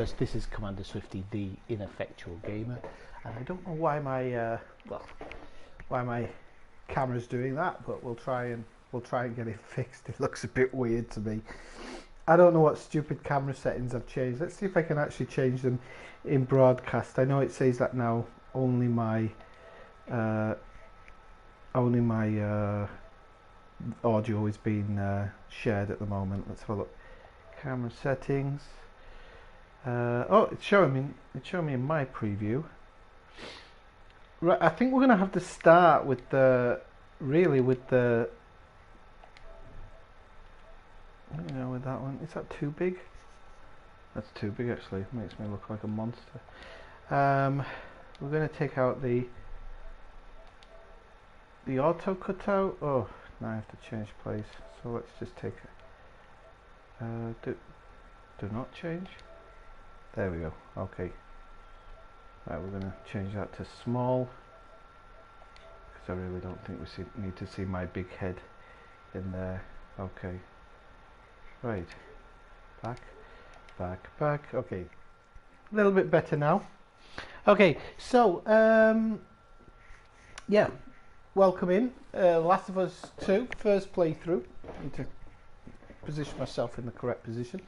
This is Commander Swifty, the Ineffectual Gamer, and I don't know why my camera's doing that, but we'll try and get it fixed. It looks a bit weird to me. I don't know what stupid camera settings I've changed. Let's see if I can actually change them in broadcast. I know it says that now only my audio is being shared at the moment. Let's have a look. Camera settings. Oh, it's showing me in my preview. Right, I think we're gonna have to start with with that one. Is that too big? That's too big actually. It makes me look like a monster. We're gonna take out the auto cutout. Oh, now I have to change place. So let's just take it. Do not change. There we go. Okay. Right, we're going to change that to small because I really don't think we need to see my big head in there. Okay. Right. Back. Okay. A little bit better now. Okay. So, yeah. Welcome in. Last of Us 2, first playthrough. I need to position myself in the correct position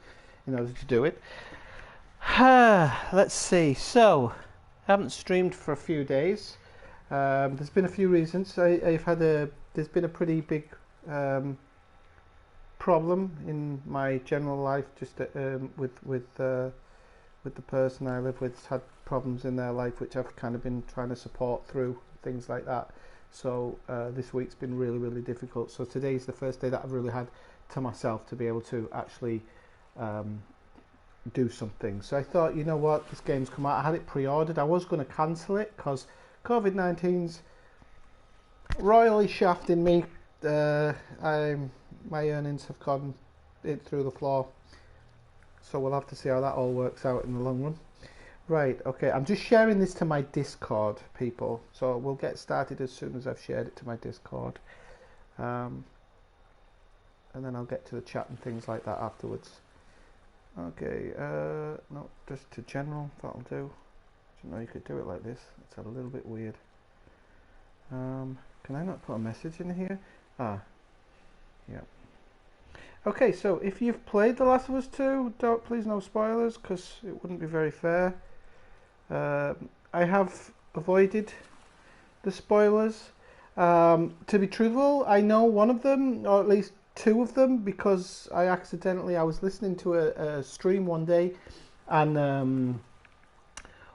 in order to do it. Let's see. So, I haven't streamed for a few days. There's been a few reasons. There's been a pretty big problem in my general life, just with the person I live with. Has had problems in their life, which I've kind of been trying to support through things like that. So this week's been really difficult. So today's the first day that I've really had to myself to be able to actually do something. So I thought, you know what, this game's come out. I had it pre-ordered. I was going to cancel it because COVID-19's royally shafting me. My earnings have gone through the floor. So we'll have to see how that all works out in the long run. Right, okay, I'm just sharing this to my Discord, people. So we'll get started as soon as I've shared it to my Discord. And then I'll get to the chat and things like that afterwards. Okay, no, just to general, that'll do. Didn't know you could do it like this. It's a little bit weird. Can I not put a message in here? Ah, yeah. Okay, so if you've played The Last of Us 2, please no spoilers, because it wouldn't be very fair. I have avoided the spoilers. To be truthful, I know one of them, or at least two of them, because I was listening to a stream one day, and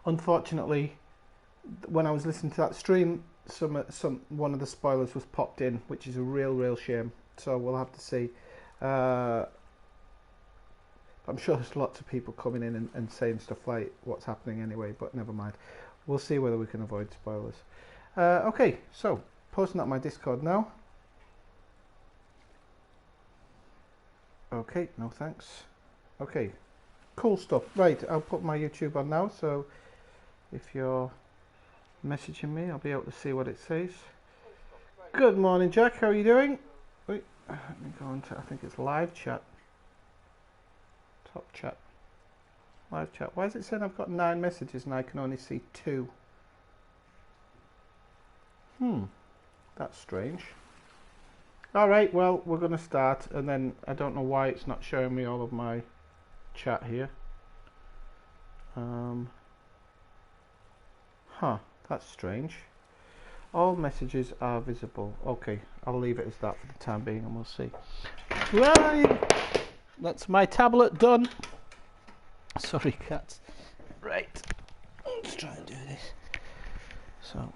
unfortunately when I was listening to that stream, one of the spoilers was popped in, which is a real shame. So we'll have to see. I'm sure there's lots of people coming in and saying stuff like what's happening anyway, but never mind. We'll see whether we can avoid spoilers. Okay, so posting that on my Discord now. Okay, no thanks. Okay, cool stuff. Right, I'll put my YouTube on now, so if you're messaging me, I'll be able to see what it says. Good morning, Jack. How are you doing? Wait, let me go into, I think it's live chat. Top chat. Live chat. Why is it saying I've got 9 messages and I can only see 2? That's strange. Alright, well, we're going to start, and then I don't know why it's not showing me all of my chat here. That's strange. All messages are visible. Okay, I'll leave it as that for the time being, and we'll see. Right, that's my tablet done. Sorry, cats. Right, let's try and do this. So,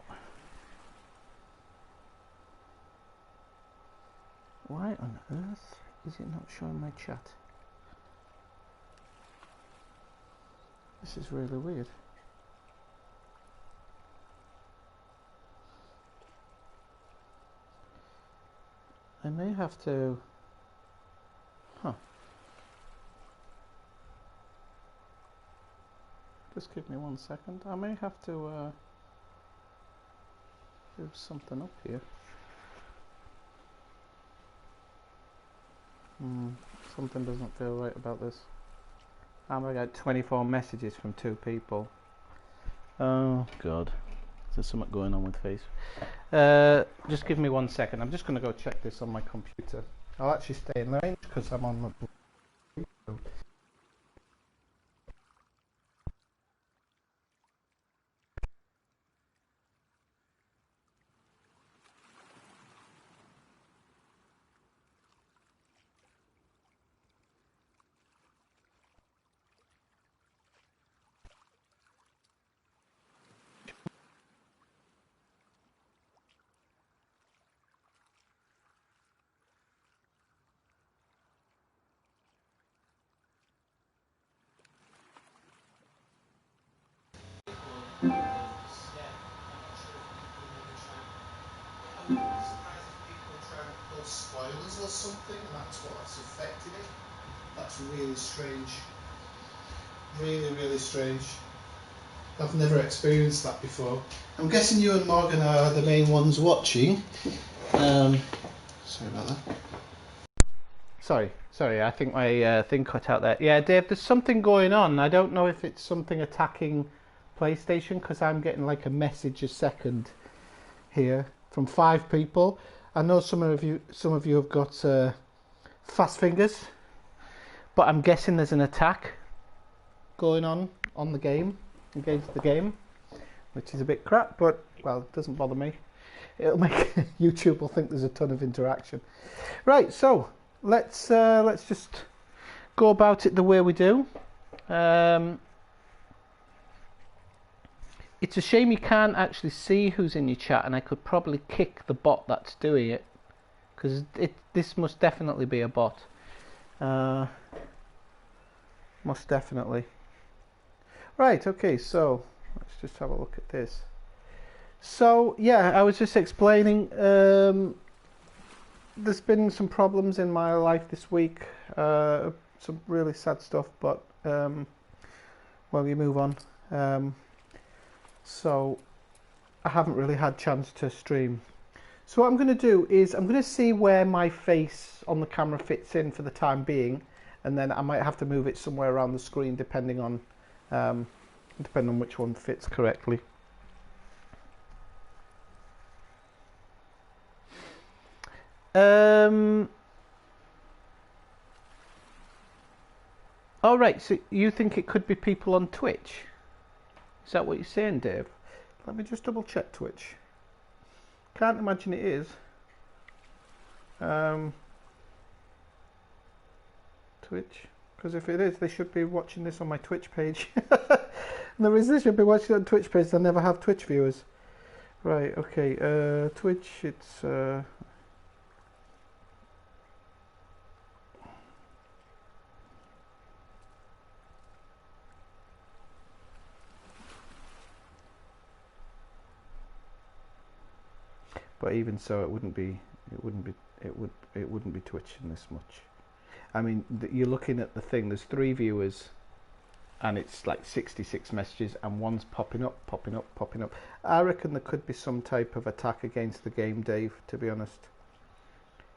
why on earth is it not showing my chat? This is really weird. I may have to... Just give me 1 second. I may have to do something up here. Something doesn't feel right about this. I got 24 messages from 2 people. Oh God, there's something going on with Facebook. Just give me 1 second. I'm just going to go check this on my computer. I'll actually stay in range because I'm on the. Spoilers or something, and that's what's affecting it. That's really strange. Really strange. I've never experienced that before. I'm guessing you and Morgan are the main ones watching. Sorry about that. Sorry, I think my thing cut out there. Yeah, Dave, there's something going on. I don't know if it's something attacking PlayStation, because I'm getting like a message a second here from 5 people. I know some of you have got fast fingers, but I'm guessing there's an attack going on the game, against the game, which is a bit crap, but well, it doesn't bother me. It'll make YouTube will think there's a ton of interaction. Right, so let's just go about it the way we do. It's a shame you can't actually see who's in your chat, and I could probably kick the bot that's doing it, because this must definitely be a bot. Most definitely. Right, okay, so let's just have a look at this. So yeah, I was just explaining, there's been some problems in my life this week, some really sad stuff, but well, you move on. So I haven't really had chance to stream. So what I'm going to do is I'm going to see where my face on the camera fits in for the time being, and then I might have to move it somewhere around the screen depending on which one fits correctly. All right, so you think it could be people on Twitch? Is that what you're saying, Dave? Let me just double check Twitch. Can't imagine it is. Twitch, because if it is, they should be watching this on my Twitch page. And the reason they should be watching it on Twitch page, they never have Twitch viewers. Right, okay, Twitch, it's... But even so, it wouldn't be twitching this much. I mean, you're looking at the thing. There's 3 viewers, and it's like 66 messages, and one's popping up. I reckon there could be some type of attack against the game, Dave. To be honest,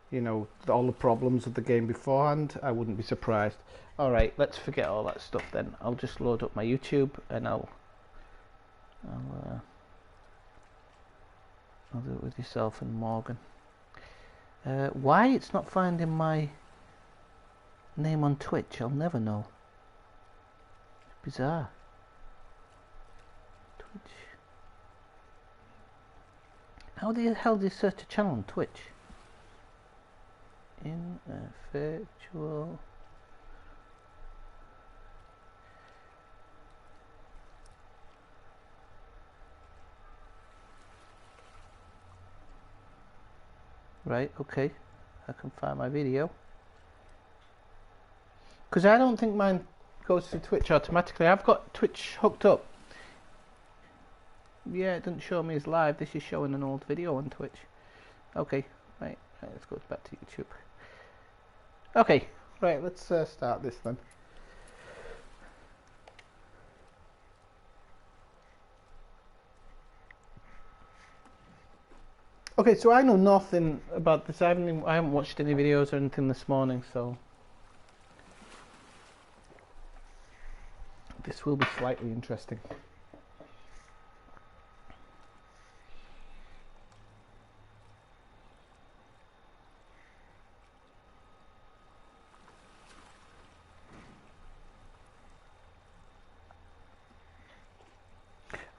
you know, all the problems of the game beforehand. I wouldn't be surprised. All right, let's forget all that stuff then. I'll just load up my YouTube, and I'll do it with yourself and Morgan. Why it's not finding my name on Twitch, I'll never know. It's bizarre. Twitch. How the hell do you search a channel on Twitch? Ineffectual. Right, okay, I can find my video. Because I don't think mine goes to Twitch automatically. I've got Twitch hooked up. Yeah, it doesn't show me as live. This is showing an old video on Twitch. Okay, right, let's go back to YouTube. Okay, right, let's start this then. Okay, so I know nothing about this. I haven't watched any videos or anything this morning, so This will be slightly interesting.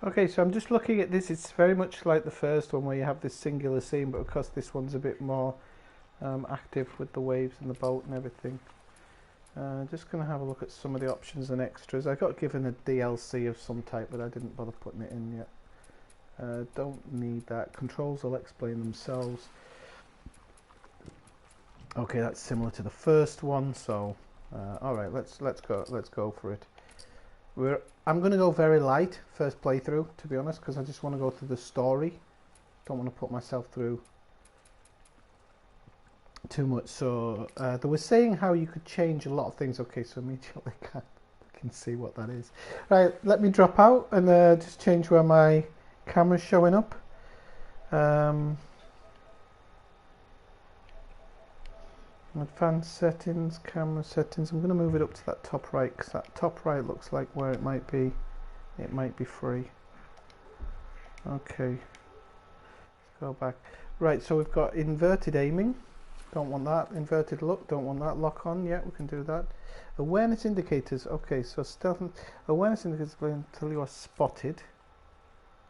Okay, so I'm just looking at this. It's very much like the first one where you have this singular scene, but of course this one's a bit more active with the waves and the boat and everything. Just going to have a look at some of the options and extras. I got given a DLC of some type, but I didn't bother putting it in yet. Don't need that. Controls will explain themselves. Okay, that's similar to the first one. So, all right, let's go for it. I'm going to go very light first playthrough, to be honest, because I just want to go through the story. Don't want to put myself through too much. So they were saying how you could change a lot of things. Okay, so immediately I can see what that is. Right, let me drop out and just change where my camera's showing up. Advanced settings, camera settings. I'm going to move it up to that top right, because that top right looks like where it might be. It might be free. Okay, let's go back. Right, so we've got inverted aiming. Don't want that. Inverted look. Don't want that. Lock on. Yeah, we can do that. Awareness indicators. Okay, so stealth. Awareness indicators will until you are spotted.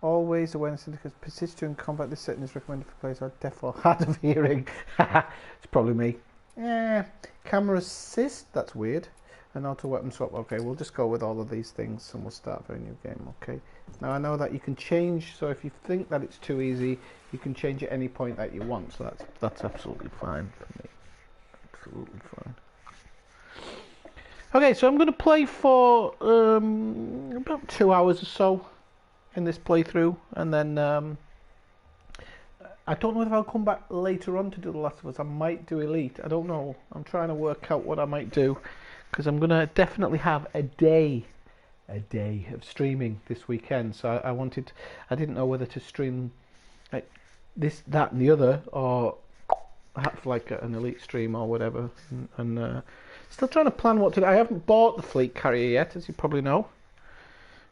Always awareness indicators persist during combat. This setting is recommended for players who are deaf or hard of hearing. It's probably me. Camera assist. That's weird. And auto weapon swap. Okay, we'll just go with all of these things and we'll start a very new game. Okay. Now I know that you can change. So if you think that it's too easy, you can change at any point that you want. So that's absolutely fine for me. Absolutely fine. Okay, so I'm going to play for about 2 hours or so in this playthrough, and then I don't know if I'll come back later on to do The Last of Us. I might do Elite. I don't know. I'm trying to work out what I might do, because I'm going to definitely have a day of streaming this weekend. So I didn't know whether to stream like this, that, and the other, or have like an Elite stream or whatever. And still trying to plan what to do. I haven't bought the fleet carrier yet, as you probably know.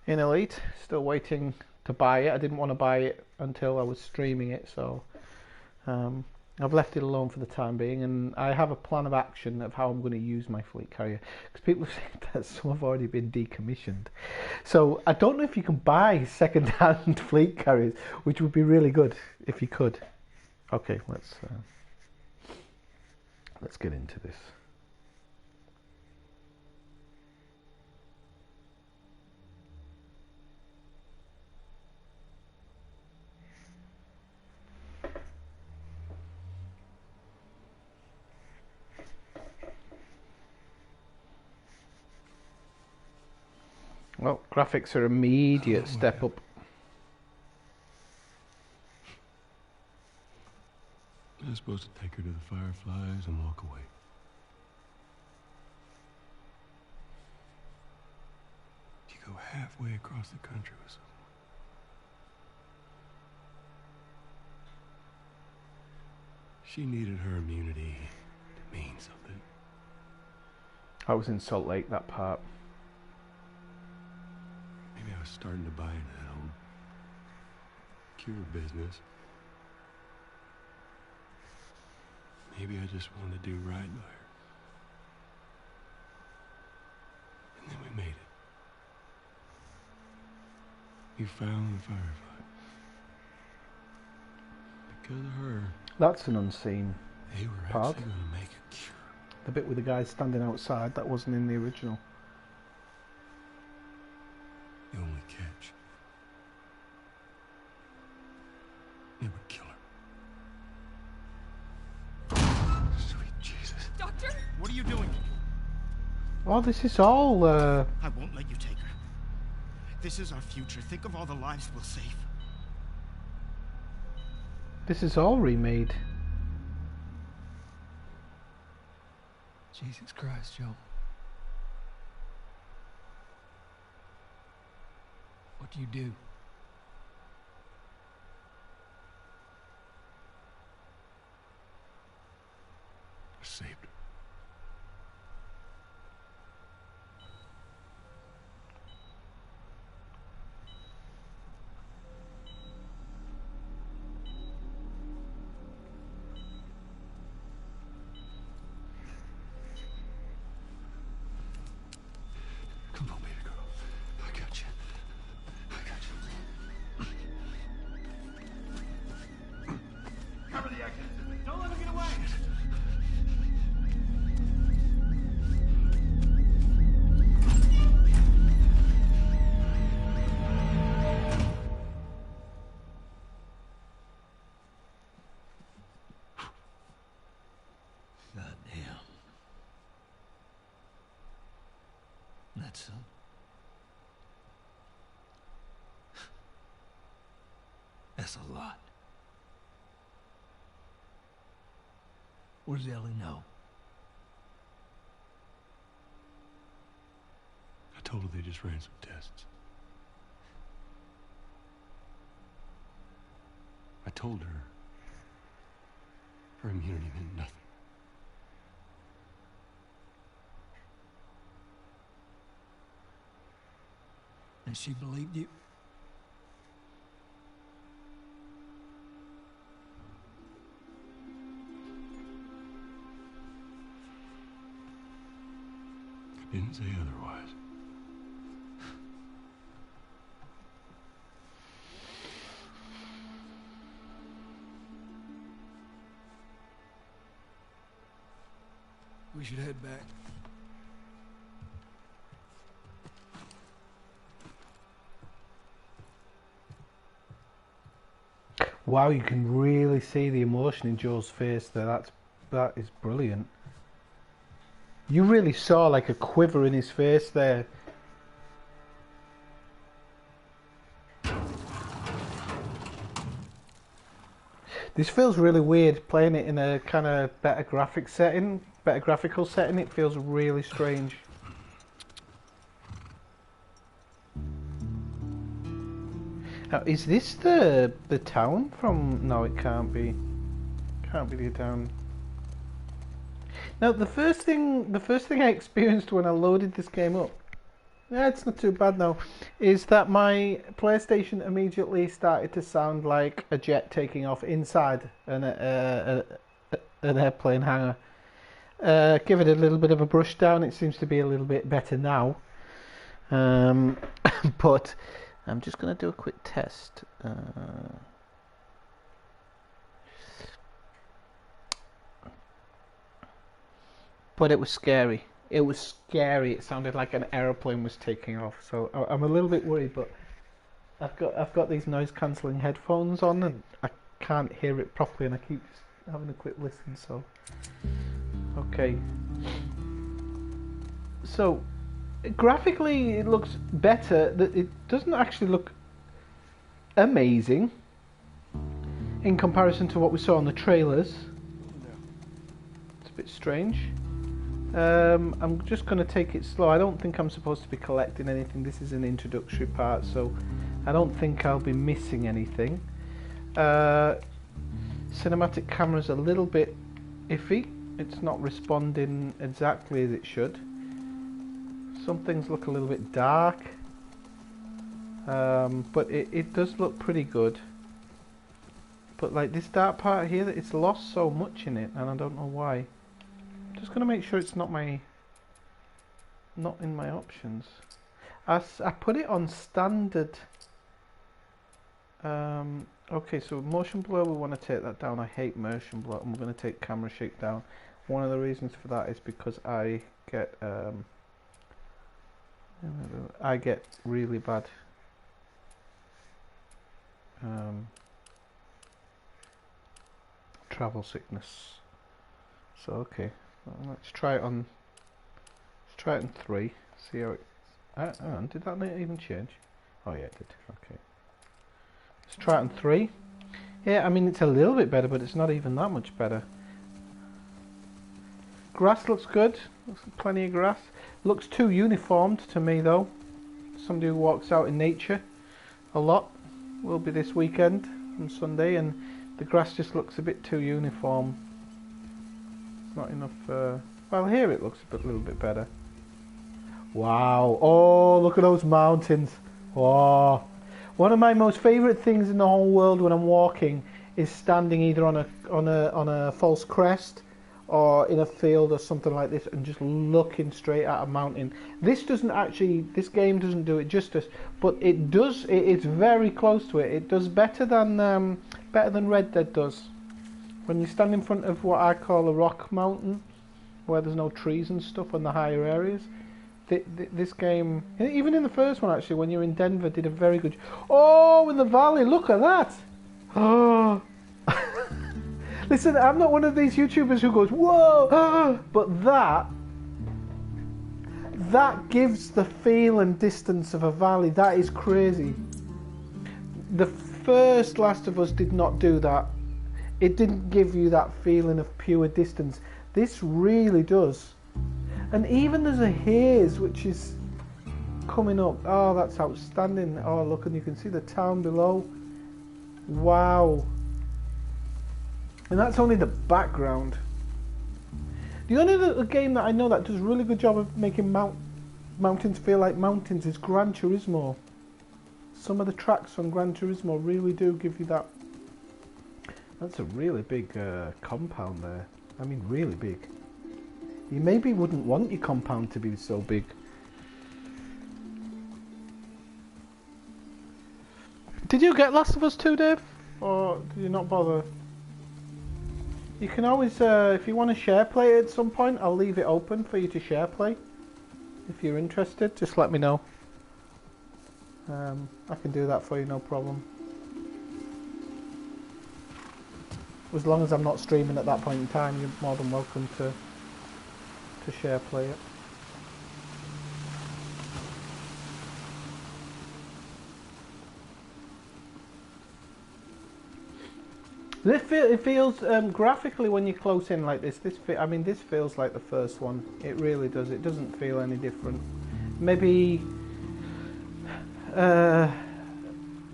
In Elite, still waiting to buy it. I didn't want to buy it until I was streaming it, so I've left it alone for the time being, and I have a plan of action of how I'm going to use my fleet carrier, because people have said that some have already been decommissioned. So I don't know if you can buy second-hand fleet carriers, which would be really good if you could. Okay, let's get into this. Well, graphics are immediate step up. I was supposed to take her to the Fireflies and walk away. You go halfway across the country with someone. She needed her immunity to mean something. I was in Salt Lake, that part. Maybe I was starting to buy into that whole cure business. Maybe I just wanted to do right by her. And then we made it. You found the Firefly. Because of her, That's an unseen they were part. actually going to make a cure. The bit with the guy standing outside, that wasn't in the original. The only catch, it would kill her. Sweet Jesus. Doctor? What are you doing? Oh, this is all I won't let you take her. This is our future. Think of all the lives we'll save. this is all remade. Jesus Christ, Joe. What do you do? I saved her. lot, son. That's a lot. What does Ellie know? I told her they just ran some tests. I told her her immunity meant nothing. And she believed you? I didn't say otherwise. We should head back. Wow, you can really see the emotion in Joe's face there. That is brilliant. You really saw like a quiver in his face there. This feels really weird playing it in a kind of better graphical setting. It feels really strange. Now, is this the town from? No, it can't be. Can't be the town. Now, the first thing I experienced when I loaded this game up, yeah, it's not too bad now, is that my PlayStation immediately started to sound like a jet taking off inside an airplane hangar. Give it a little bit of a brush down. It seems to be a little bit better now. But I'm just going to do a quick test. But it was scary. It was scary. It sounded like an aeroplane was taking off. So I'm a little bit worried. But I've got these noise cancelling headphones on, and I can't hear it properly. And I keep having a quick listen. So okay. So graphically, it looks better. It doesn't actually look amazing in comparison to what we saw on the trailers. It's a bit strange. I'm just going to take it slow. I don't think I'm supposed to be collecting anything. This is an introductory part, so I don't think I'll be missing anything. Cinematic camera's a little bit iffy. It's not responding exactly as it should. Some things look a little bit dark, but it does look pretty good. But like this dark part here, it's lost so much in it, and I don't know why. I'm just gonna make sure it's not in my options. I put it on standard. Okay, so motion blur, we want to take that down. I hate motion blur, and we're going to take camera shake down. One of the reasons for that is because I get really bad travel sickness. So okay, well, let's try it on 3. See how it. Did that not even change? Oh yeah, it did. Okay. Let's try it on 3. Yeah, I mean it's a little bit better, but it's not even that much better. Grass looks good. Looks like plenty of grass. Looks too uniformed to me though. Somebody who walks out in nature a lot will be this weekend on Sunday, and the grass just looks a bit too uniform. It's not enough. Well, here it looks a little bit better. Wow! Oh, look at those mountains! Oh. One of my most favourite things in the whole world when I'm walking is standing either on a false crest or in a field or something like this and just looking straight at a mountain. This game doesn't do it justice, but it does. It's very close to it. It does better than Red Dead does. When you stand in front of what I call a rock mountain, where there's no trees and stuff on the higher areas. This game, even in the first one actually, when you're in Denver, did a very good. Oh, in the valley, look at that! Oh, listen, I'm not one of these YouTubers who goes whoa, but that gives the feel and distance of a valley. That is crazy. The first Last of Us did not do that. It didn't give you that feeling of pure distance. This really does. And even there's a haze which is coming up. Oh, that's outstanding. Oh, look, and you can see the town below. Wow. And that's only the background. The only little game that I know that does a really good job of making mountains feel like mountains is Gran Turismo. Some of the tracks on Gran Turismo really do give you that. That's a really big compound there. I mean, really big. You maybe wouldn't want your compound to be so big. Did you get Last of Us 2, Dave? Or did you not bother? You can always, if you want to share play it at some point, I'll leave it open for you to share play. If you're interested, just let me know. I can do that for you, no problem. As long as I'm not streaming at that point in time, you're more than welcome to share play it. It feels graphically when you're close in like this. This feels like the first one. It really does. It doesn't feel any different. Maybe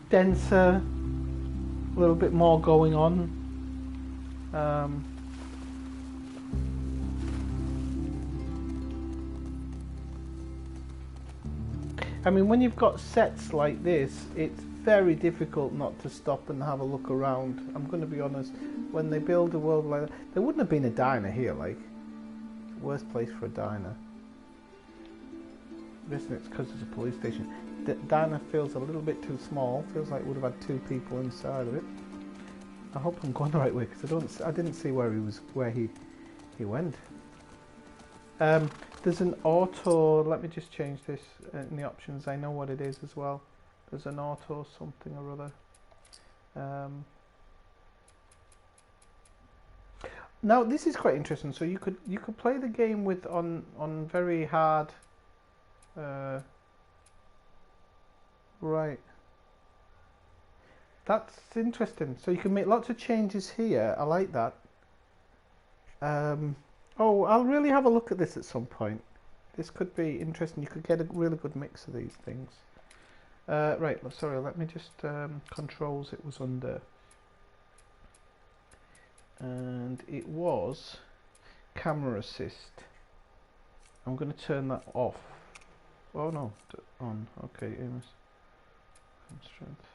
denser, a little bit more going on. I mean, when you've got sets like this, it's very difficult not to stop and have a look around. I'm going to be honest, when they build a world like that, there wouldn't have been a diner here, like, worst place for a diner. I guess it's because it's a police station. The diner feels a little bit too small, feels like it would have had 2 people inside of it. I hope I'm going the right way, because I didn't see where he went. There's an auto, let me just change this in the options, I know what it is as well. There's an auto something or other. Now this is quite interesting. So you could play the game with on very hard. Right. That's interesting. So you can make lots of changes here. I like that. Oh, I'll really have a look at this at some point. This could be interesting. You could get a really good mix of these things. Right, sorry, let me just controls it was under, and it was camera assist. I'm going to turn that off. Oh no, on. Okay, Amos. Strength.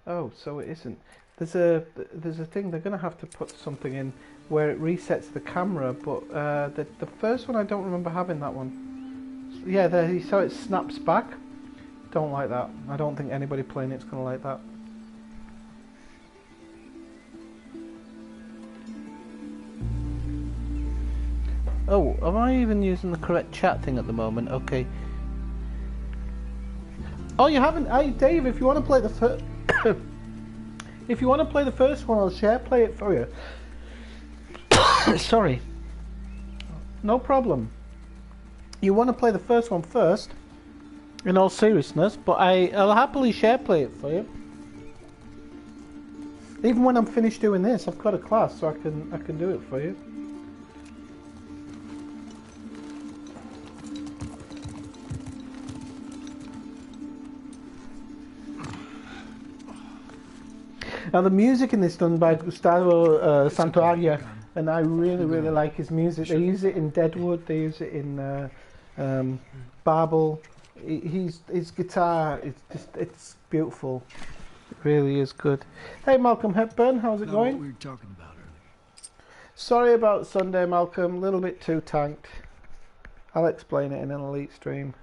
Oh, so it isn't. There's a thing. They're going to have to put something in where it resets the camera, but the first one I don't remember having that one. Yeah, there you saw it snaps back. Don't like that. I don't think anybody playing it's going to like that. Oh, am I even using the correct chat thing at the moment? Okay. Oh, you haven't? Hey, Dave, if you want to play the first, if you want to play the first one, I'll share play it for you. Sorry. No problem. You want to play the first one first, in all seriousness, but I'll happily share play it for you. Even when I'm finished doing this, I've got a class, so I can do it for you. Now the music in this is done by Gustavo Santaolalla, and I really like his music. They use it in Deadwood, they use it in Babel. His guitar, it's beautiful. It really is good. Hey Malcolm Hepburn, how's it going? What we were talking about earlier. Sorry about Sunday, Malcolm. A little bit too tanked. I'll explain it in an elite stream.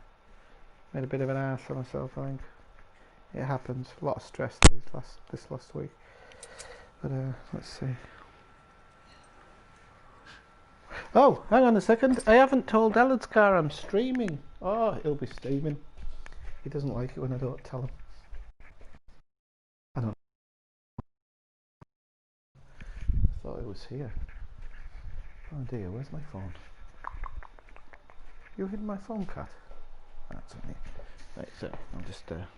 Made a bit of an ass of myself, I think. It happens. A lot of stress this last week. But let's see. Oh, hang on a second. I haven't told Eladskar I'm streaming. Oh, he'll be streaming. He doesn't like it when I don't tell him. I don't know. I thought it was here. Oh dear, where's my phone? You hidden my phone, cat? That's only. Right, so I'll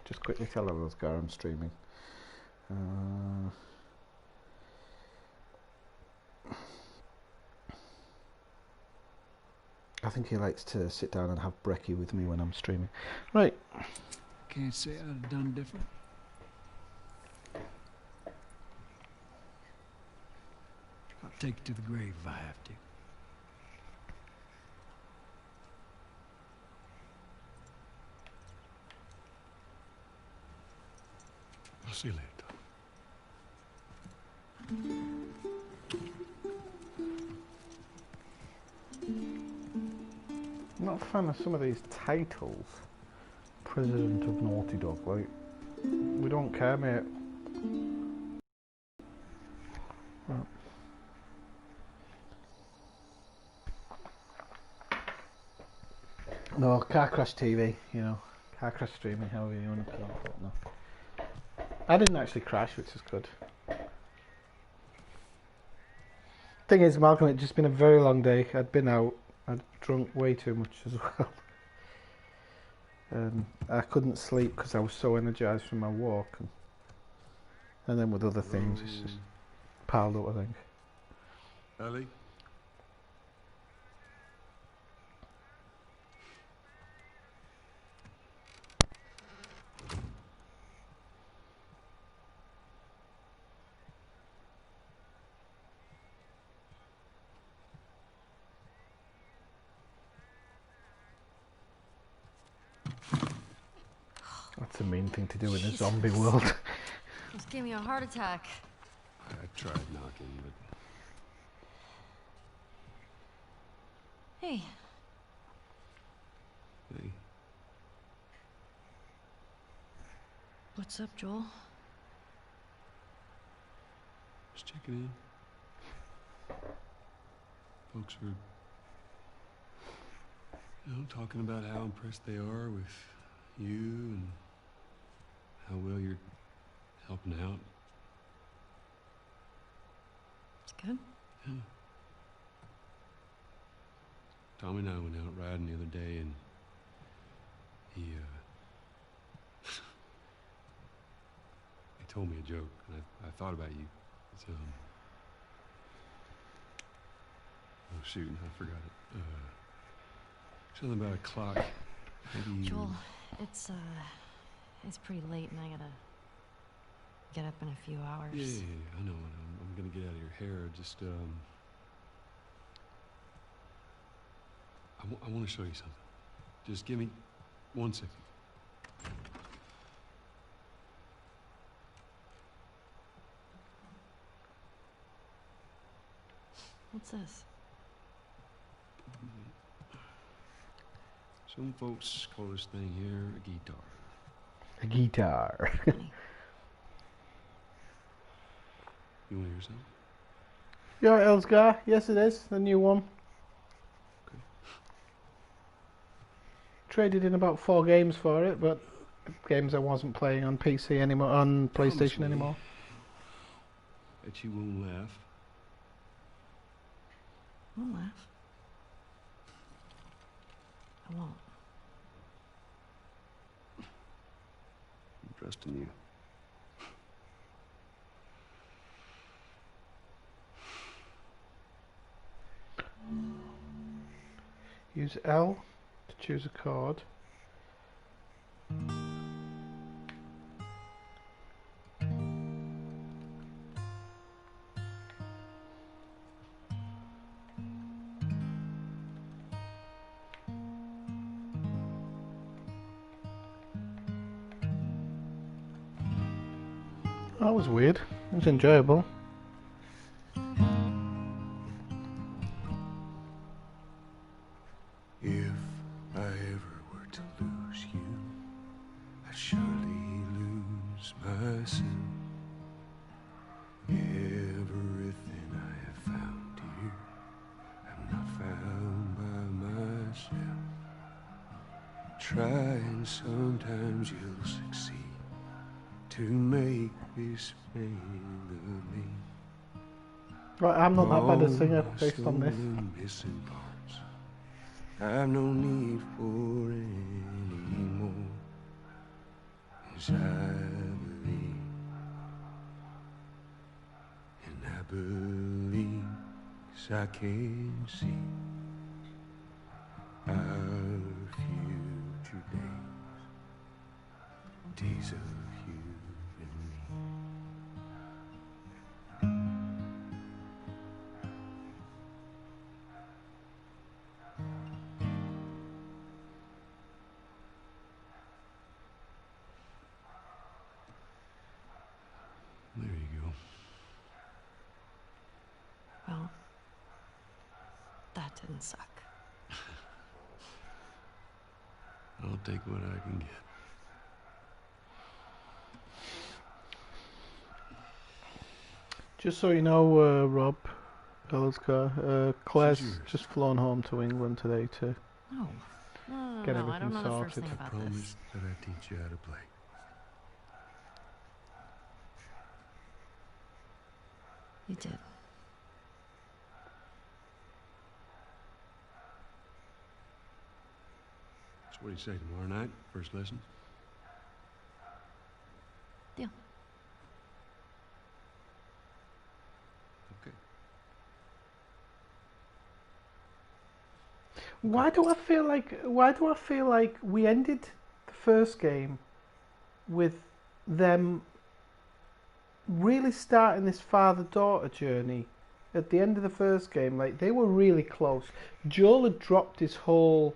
just quickly tell Elgar I'm streaming. I think he likes to sit down and have brekkie with me when I'm streaming. Right. Can't say I'd have done different. I'll take it to the grave if I have to. I'll see you later. I'm not a fan of some of these titles. President of Naughty Dog, like, we don't care, mate. Right. No, car crash TV, you know, car crash streaming, however you want to put it, no. I didn't actually crash, which is good. Thing is, Malcolm, it's just been a very long day. I'd been out, I'd drunk way too much as well. I couldn't sleep because I was so energised from my walk, and then with other things, it's just piled up, I think. Ellie? That's a mean thing to do in a zombie world. Just gave me a heart attack. I tried knocking, but Hey, hey, what's up, Joel? just checking in. Folks are, talking about how impressed they are with you and how well you're helping out. It's good. Yeah. Tommy and I went out riding the other day, and he he told me a joke, and I thought about you. It's oh shoot, I forgot it. Something about a clock. Maybe Joel, it's pretty late and I gotta get up in a few hours. Yeah, I know. I'm gonna get out of your hair. Just I want to show you something. Just give me 1 second. What's this? Some folks call this thing here a guitar. A guitar. Funny. You want to hear something? You alright, Elsgar? Yes, it is. The new one. Okay. Traded in about 4 games for it, but games I wasn't playing on PC anymore, on PlayStation me. anymore. Bet you won't laugh. I won't laugh. I won't. I'm trusting you. Use L to choose a chord. That was weird. It was enjoyable. If I ever were to lose you, I'd surely lose myself. Everything I have found here, I'm not found by myself. Try and sometimes you'll succeed to make this man of me. Right, I'm not that bad a All singer my based on this. stolen missing parts. I've no need for any more. Yes, I believe, and I believe, 'cause I can see our future days of you and me. There you go. Well, that didn't suck. I'll take what I can get. Just so you know, Rob, Claire's She's yours. just flown home to England today to No. No, get I everything don't know the first sorted. thing about Promise this. that I teach you how to play. You did. So what do you say, tomorrow night? First lesson? Deal. Okay. Why do I feel like we ended the first game with them really starting this father-daughter journey at the end of the first game? Like, they were really close. Joel had dropped his whole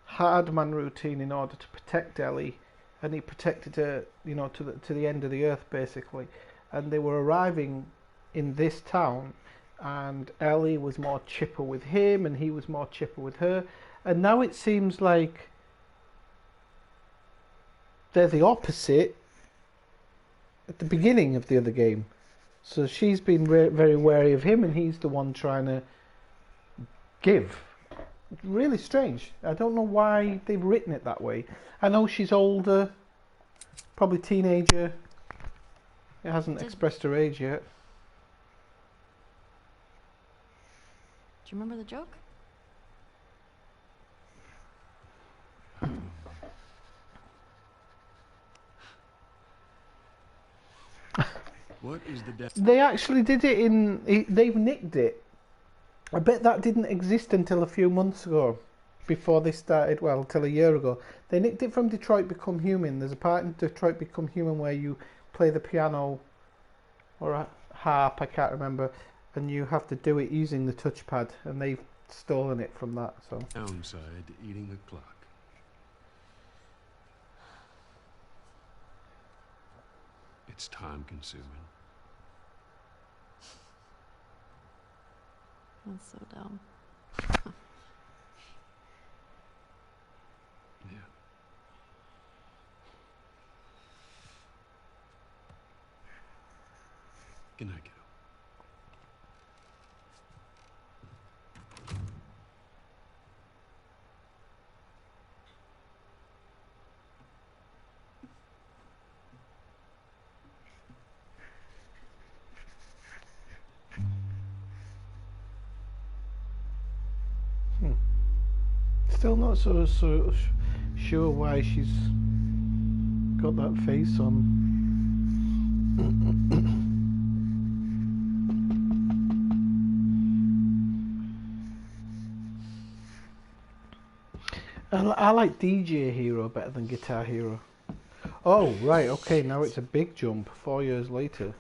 hard man routine in order to protect Ellie, and he protected her, you know, to the end of the earth basically. And they were arriving in this town, and Ellie was more chipper with him, and he was more chipper with her. And now it seems like they're the opposite at the beginning of the other game. So she's been very wary of him, and he's the one trying to give. Really strange. I don't know why they've written it that way. I know she's older, probably teenager. It hasn't expressed her age yet. Do you remember the joke? What is the They actually did it they've nicked it. I bet that didn't exist until a few months ago, before they started, well, until a year ago. They nicked it from Detroit Become Human. There's a part in Detroit Become Human where you play the piano or a harp, I can't remember, and you have to do it using the touchpad, and they've stolen it from that. So downside to eating a clock? It's time consuming. That's so dumb. Yeah. Good night, kiddo. still not so sure why she's got that face on. I like DJ Hero better than Guitar Hero. Oh, right, okay, now it's a big jump, 4 years later.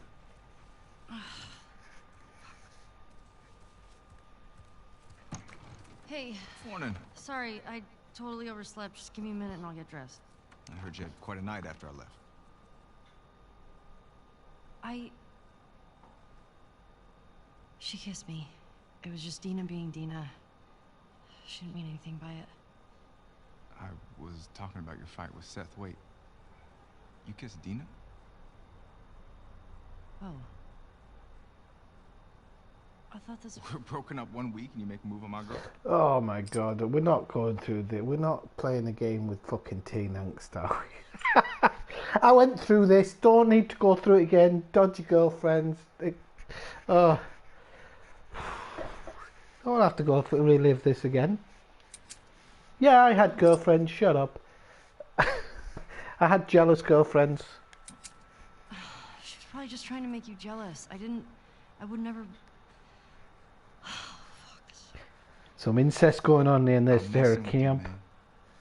Hey, Morning. sorry, I totally overslept. Just give me a minute and I'll get dressed. I heard you had quite a night after I left. She kissed me. It was just Dina being Dina. She didn't mean anything by it. I was talking about your fight with Seth. Wait, you kissed Dina? Oh. I thought this... We're broken up 1 week and you make a move on my girl? Oh my god, we're not going through this. We're not playing a game with fucking teen angst, are we? I went through this, don't need to go through it again. Dodgy girlfriends. I won't have to go through relive this again. Yeah, I had girlfriends. Shut up. I had jealous girlfriends. She was probably just trying to make you jealous. I would never... Some incest going on in this I'm there messing with you, camp. man.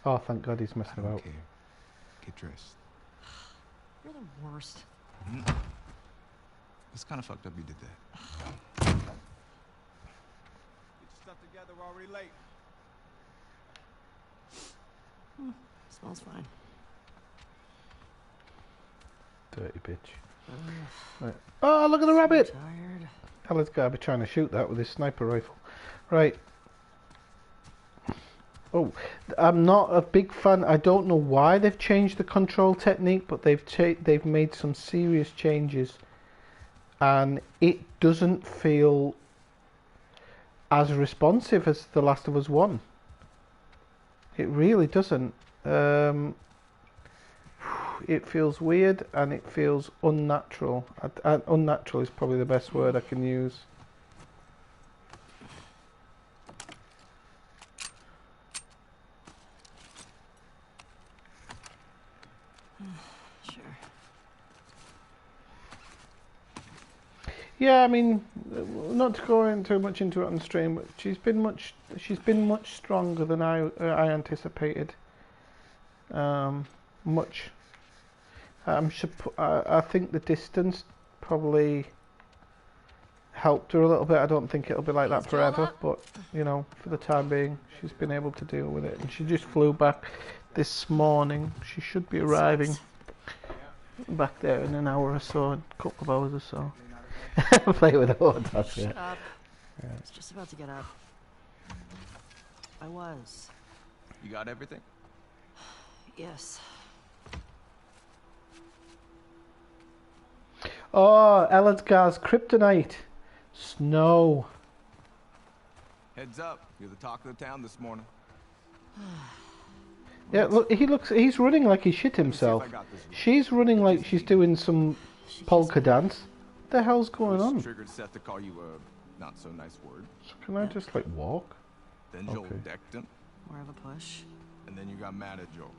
Oh, thank God he's I messing don't about. care. Get dressed. You're the worst. It's kind of fucked up you did that. Get your stuff together, we're already late. Smells fine. Dirty bitch. Right. Oh, look at the rabbit! Tired. Hella's gotta be trying to shoot that with his sniper rifle. Right. Oh, I'm not a big fan. I don't know why they've changed the control technique, but they've made some serious changes, and it doesn't feel as responsive as The Last of Us 1. It really doesn't. It feels weird and it feels unnatural. Unnatural is probably the best word I can use. Sure. Yeah, I mean, not to go too much into it on stream, but she's been much stronger than I anticipated. Much. I think the distance probably helped her a little bit. I don't think it'll be like that forever, but you know, for the time being, she's been able to deal with it. And she just flew back this morning. She should be arriving back there in an hour or so, a couple of hours or so. Play with the horse. Shut up. I was just about to get up. I was. You got everything? Yes. Oh, Eladgar's kryptonite. Snow. Heads up. You're the talk of the town this morning. Yeah, look, he's running like he shit himself. She's running like she's doing some polka dance. What the hell's going on? Triggered Seth to call you a not so nice word. So can I just like walk? Then Joel Okay. decked him, More of a push. and then you got mad at Joel.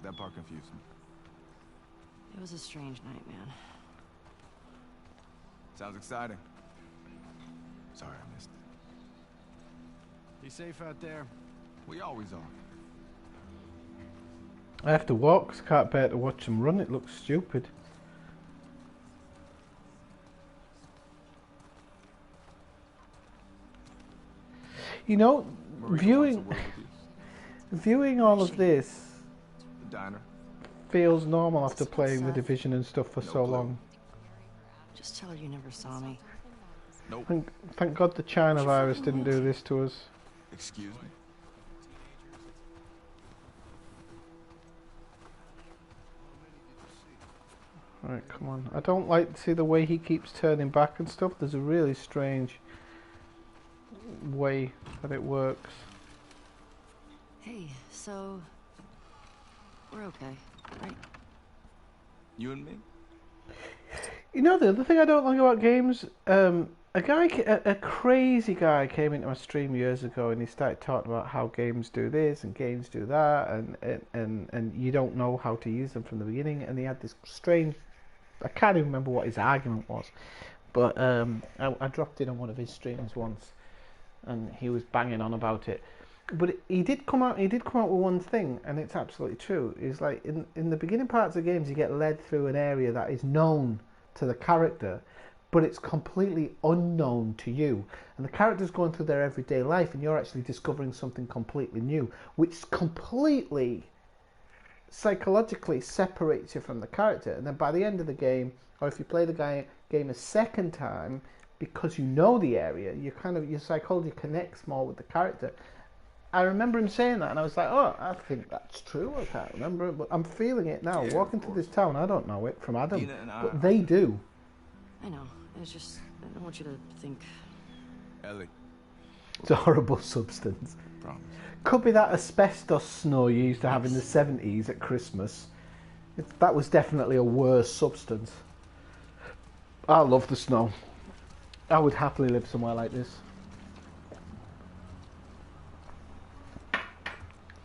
That part confused me. It was a strange night, man. Sounds exciting. Sorry I missed it. Be safe out there. We always are. I have to walk 'cause I can't bear to watch him run. It looks stupid. You know, Maria wants a word with you. viewing all of this The diner. feels normal after It's playing The Seth. Division and stuff for No so clue. long. Just tell her you never saw me. Nope. Thank God the China virus didn't do this to us. Excuse me. Right, come on. I don't like to see the way he keeps turning back and stuff. There's a really strange way that it works. Hey, so... We're okay, right? You and me? You know, the other thing I don't like about games, a crazy guy came into my stream years ago and he started talking about how games do this and games do that, and you don't know how to use them from the beginning. And he had this strange, I can't even remember what his argument was, but I dropped in on one of his streams once, and he was banging on about it. But he did come out with one thing, and it's absolutely true. Is like in the beginning parts of games, you get led through an area that is known to the character, but it's completely unknown to you. And the character's going through their everyday life, and you're actually discovering something completely new, which completely psychologically separates you from the character. And then by the end of the game, or if you play the game a second time, because you know the area, your psychology connects more with the character. I remember him saying that, and I was like, oh, I think that's true. I can't remember it, but I'm feeling it now. Yeah, Walking of through course. this town, I don't know it from Adam, Dina and I but are- they do. I know. It's just... I don't want you to think... Ellie. It's a horrible substance. Promise. Could be that asbestos snow you used to have in the 70s at Christmas. That was definitely a worse substance. I love the snow. I would happily live somewhere like this.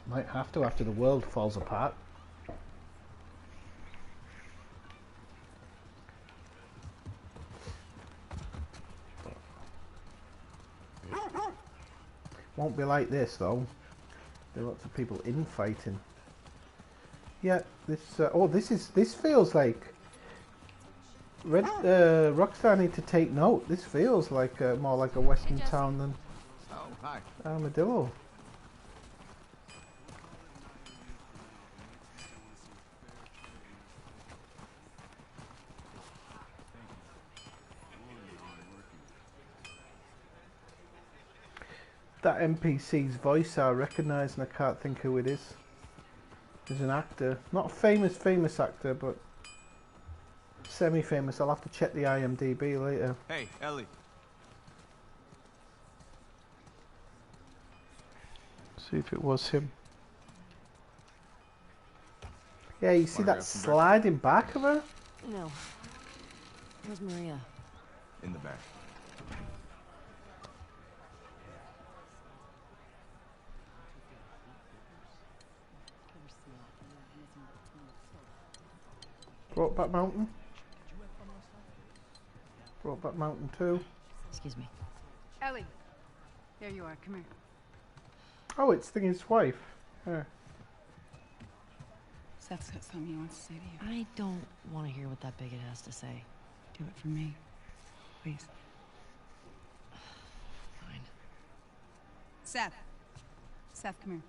Might have to after the world falls apart. Won't be like this though. There are lots of people infighting. Yeah, this. This feels like Rockstar need to take note. This feels like more like a western town than Oh, hi. Armadillo. That NPC's voice I recognise and I can't think who it is. There's an actor, not a famous actor, but semi-famous. I'll have to check the IMDb later. Hey, Ellie. See if it was him. Yeah, you see Wanna that grab some sliding back of her? No. Where's Maria? In the back. Brokeback Mountain? Brokeback Mountain 2. Excuse me. Ellie, there you are. Come here. Oh, it's Thingy's wife. Yeah. Seth's got something he wants to say to you. I don't want to hear what that bigot has to say. Do it for me, please. Fine. Seth. Seth, come here.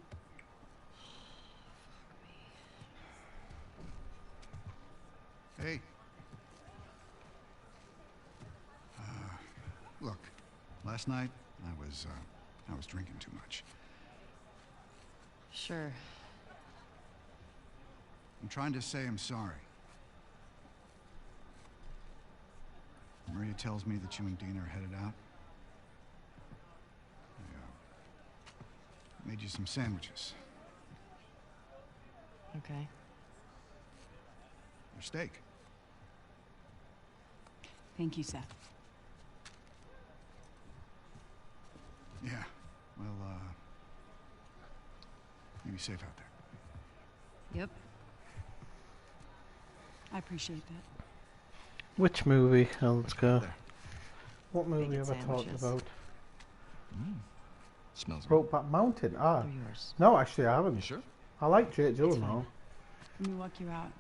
Hey. Look, last night I was drinking too much. Sure. I'm trying to say I'm sorry. Maria tells me that you and Dean are headed out. I made you some sandwiches. Okay. Your steak. Thank you, Seth. Yeah. Well, you be safe out there. Yep. I appreciate that. Which movie? Oh, let's go. There. What movie Bacon have I talked sandwiches. about? Smells good. Brokeback Mountain? Ah. They're yours. No, actually I haven't. You sure? I like Jake It's Gyllenhaal. fine. Let me walk you out.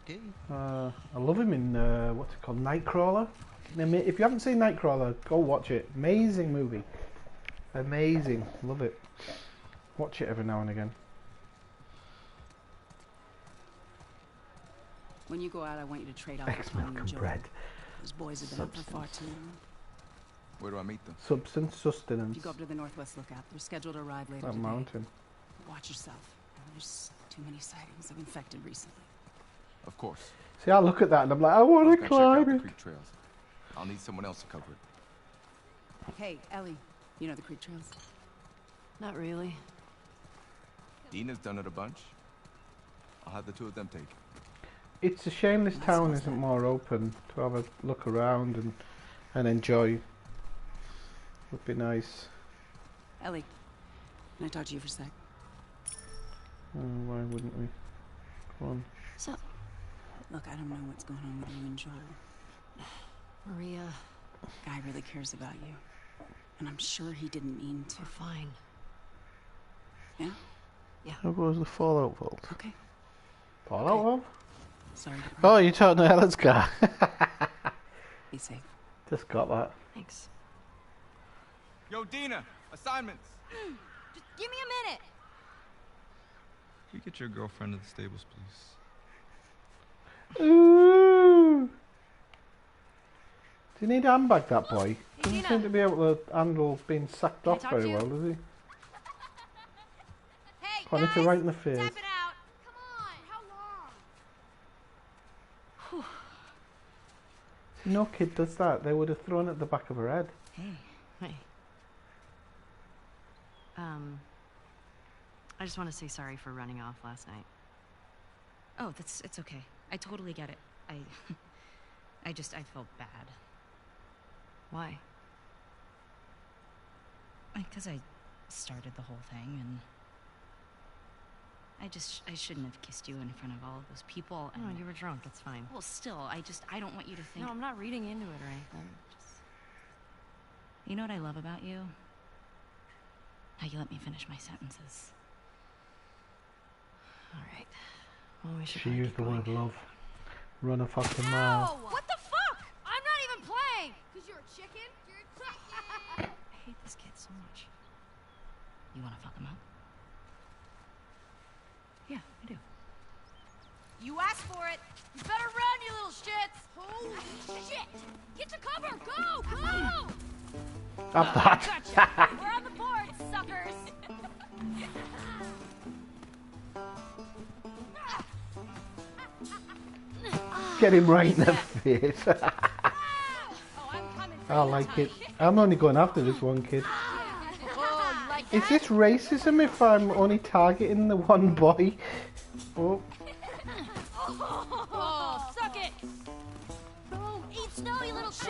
Okay. I love him in, what's it called? Nightcrawler? If you haven't seen Nightcrawler, go watch it. Amazing movie. Amazing. Love it. Watch it every now and again. When you go out, I want you to trade out the time Ex-milk you and enjoy. bread. Those boys have been up for far too long. Where do I meet them? Substance, sustenance. If you go up to the Northwest Lookout, they're scheduled to arrive later That today. mountain. Watch yourself. There's too many sightings of infected recently. Of course. See, I look at that and I'm like, I want I to was gonna check out climb the it. creek trails. I'll need someone else to cover it. Hey, Ellie, you know the creek trails? Not really. Dina's done it a bunch. I'll have the two of them take it. It's a shame this Nice town house, isn't that. more open to have a look around and enjoy. Would be nice. Ellie, can I talk to you for a sec? Oh, why wouldn't we? Come on. So, Look, I don't know what's going on with you and Joel. Maria, Guy really cares about you. And I'm sure he didn't mean to. we're fine. Yeah? How goes the Fallout Vault? Okay. Fallout Vault? Sorry to Oh, you're talking to Helen's car. be safe. Just got that. Thanks. Yo, Dina! Assignments! Just give me a minute. Can you get your girlfriend to the stables, please? Ooh. Do you need a handbag, that boy? Hey, Doesn't Dina. seem to be able to handle being sacked Can I off talk very to you? well, does he? Hey, Pointed guys, to right in the face. tap it out. Come on, how long? No kid does that. They would have thrown it at the back of her head. Hey. Hey. I just want to say sorry for running off last night. Oh, it's okay. I totally get it. I felt bad. Why? Because I started the whole thing and I shouldn't have kissed you in front of all of those people. No, And you were drunk. It's fine. well, still, I don't want you to think. No, I'm not reading into it or anything. Just... You know what I love about you? How you let me finish my sentences. All right. Well, we should She probably used get the word going. love. Run a fucking mile. What the fuck? I'm not even playing! Because you're a chicken? You're a chicken! I hate this kid so much. You want to fuck him up? Yeah, I do. You asked for it. You better run, you little shits. Holy shit! Get to cover. Go, go! Have that. Gotcha. We're on the board, suckers. Get him right in the face. Oh, I'm coming for I you, like Tommy. it. I'm only going after this one kid. Oh, you like Is that? this racism if I'm only targeting the one boy? Oh, Oh, suck it. Oh, eat snow, you little shit.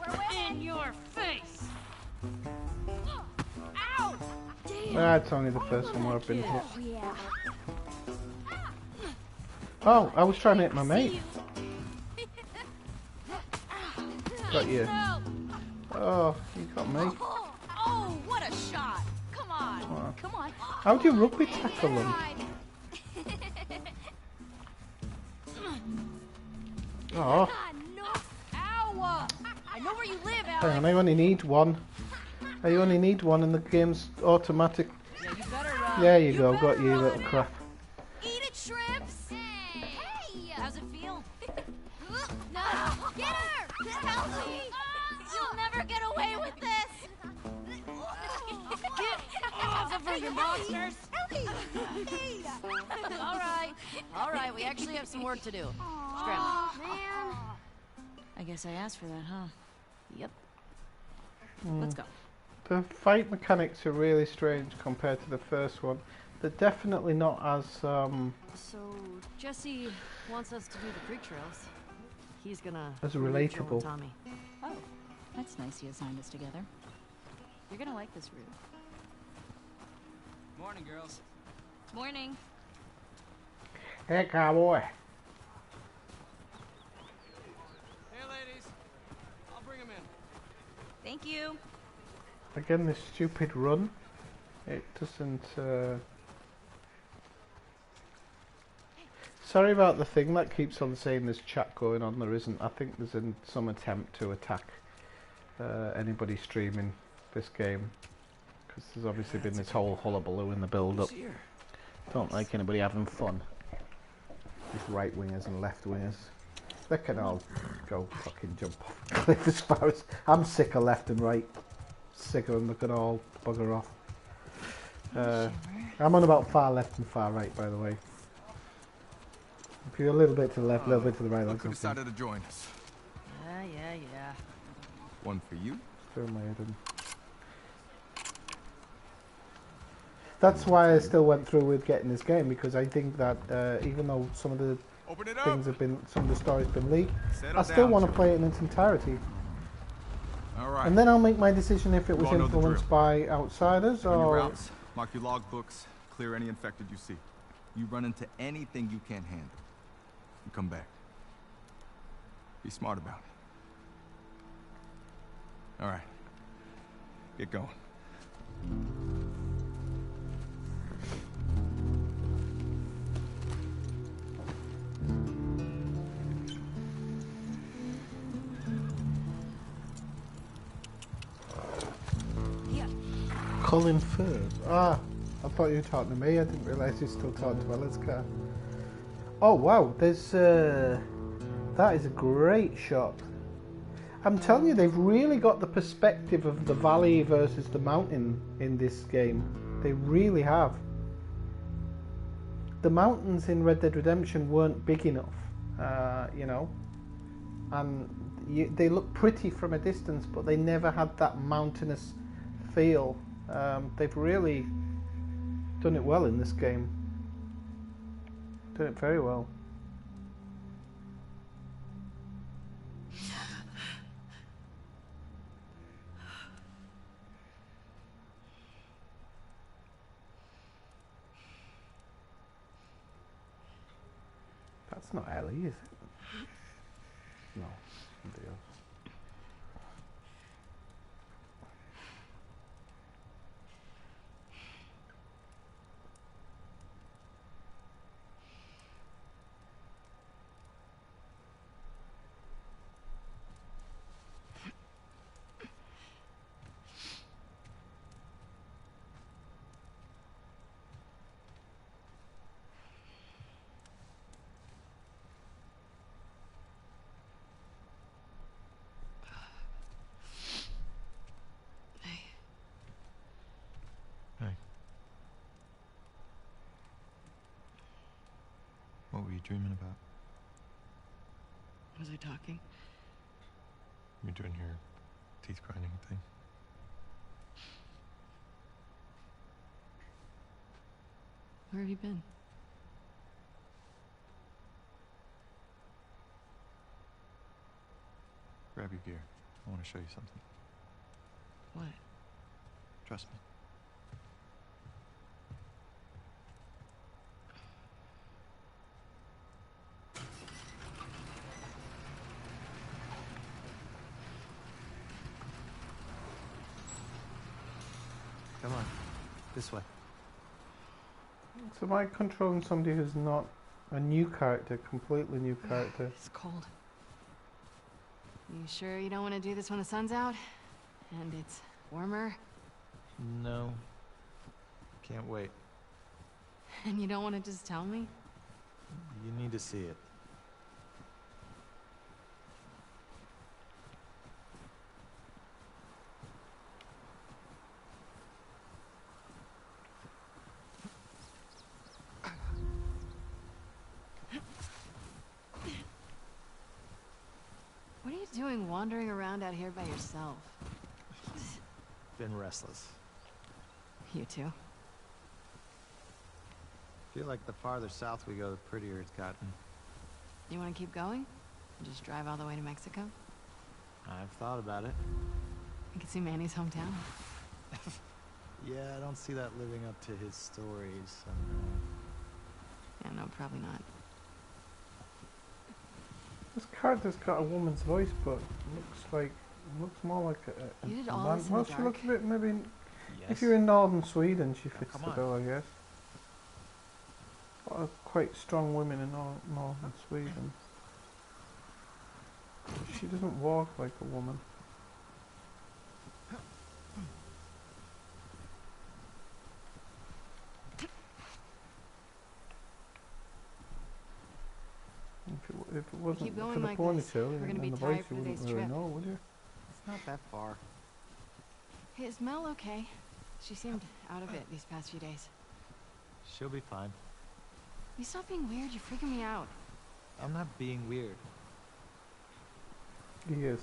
We're winning. In your face! Ow! Damn. that's only the first one where I've been hit. Oh, yeah. Oh, I was trying to hit my mate. Got you. No. Oh, you got me. Oh, what a shot. Come on. Wow. Come on. How do you rugby tackle them? Oh, Ah, no. Ow. I know where you live, hang Alex. on, I only need one. I only need one and the game's automatic. Yeah, you better run. There you go, better got you, run. little crap. Eat it, shrimps. Hey. How's it feel? No. Get her. Help me. You'll never get away with this. Get off of her, you monsters. All right, we actually have some work to do. Scram. Man. I guess I asked for that, huh? Yep. Let's go. The fight mechanics are really strange compared to the first one. They're definitely not as So, Jesse wants us to do the creek trails. He's gonna... As root Joe and relatable. Tommy. Oh, that's nice he assigned us together. You're gonna like this route. Morning, girls. Morning. Hey, cowboy. Hey, ladies. I'll bring them in. Thank you. Again, this stupid run. It doesn't. Sorry about the thing that keeps on saying there's chat going on. There isn't. I think there's some attempt to attack anybody streaming this game. Because there's obviously been this whole hullabaloo in the build-up. Don't like anybody having fun. These right-wingers and left-wingers. They can all go fucking jump off a cliff as far as... I'm sick of left and right. Sick of them. They can all bugger off. I'm on about far left and far right, by the way. If you're a little bit to the left, a little bit to the right, Look that's who something. decided to join us. Yeah. One for you. Throw my head in. That's why I still went through with getting this game, because I think that even though some of the Open it up. things have been, some of the stories been leaked, Settle I still down, want to Joe. play it in its entirety. All right. And then I'll make my decision if it was You all know the influenced by outsiders On your or... routes, mark your log books, clear any infected you see. You run into anything you can't handle, you come back. Be smart about it. All right. Get going. Colin Firth. Ah, I thought you were talking to me. I didn't realise you were still talking to Alaska. Oh wow, there's that is a great shot. I'm telling you, they've really got the perspective of the valley versus the mountain in this game. They really have. The mountains in Red Dead Redemption weren't big enough, you know, and they look pretty from a distance, but they never had that mountainous feel. They've really done it well in this game. Done it very well. That's not Ellie, is it? No, somebody else. Hey. What were you dreaming about? Was I talking? You're doing your teeth grinding thing. Where have you been? Grab your gear. I want to show you something. What? Trust me. Come on. This way. So am I controlling somebody who's not a new character, completely new character? It's cold. You sure you don't want to do this when the sun's out? And it's warmer? No. Can't wait. And you don't want to just tell me? You need to see it. What are you doing wandering around out here by yourself? Been restless. You too? Feel like the farther south we go, the prettier it's gotten. You want to keep going? Just drive all the way to Mexico? I've thought about it. You can see Manny's hometown. Yeah, I don't see that living up to his stories. Yeah, no, probably not. This character's got a woman's voice, but looks more like a You did all man. this in Well, the she dark? looks a bit maybe. Yes. If you're in northern Sweden, she fits come the on. bill, I guess. A lot of quite strong women in northern Sweden. She doesn't walk like a woman. If it wasn't Keep going for the like this. ponytail We're gonna and be the tired voice, for you the wouldn't day's really trip. know, would you? It's not that far. Hey, is Mel okay? She seemed out of it these past few days. She'll be fine. You stop being weird, you're freaking me out. I'm not being weird. He is.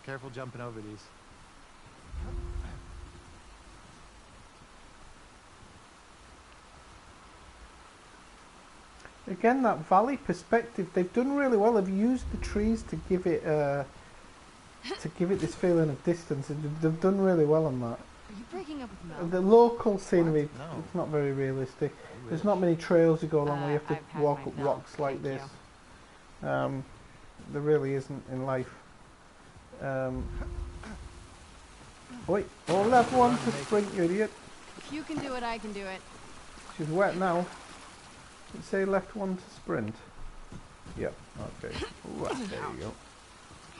Careful jumping over these. Again, that valley perspective, they've done really well. They've used the trees to give it this feeling of distance. They've done really well on that. Are you breaking up with Mel? The local scenery, No. it's not very realistic. There's not many trails you go along where you have to I've had walk my up fill, rocks like thank this. There really isn't in life. Wait, oh, left one to sprint, you idiot. If you can do it, I can do it. She's wet now. Let's say left one to sprint. Yep, okay. Right, there you go.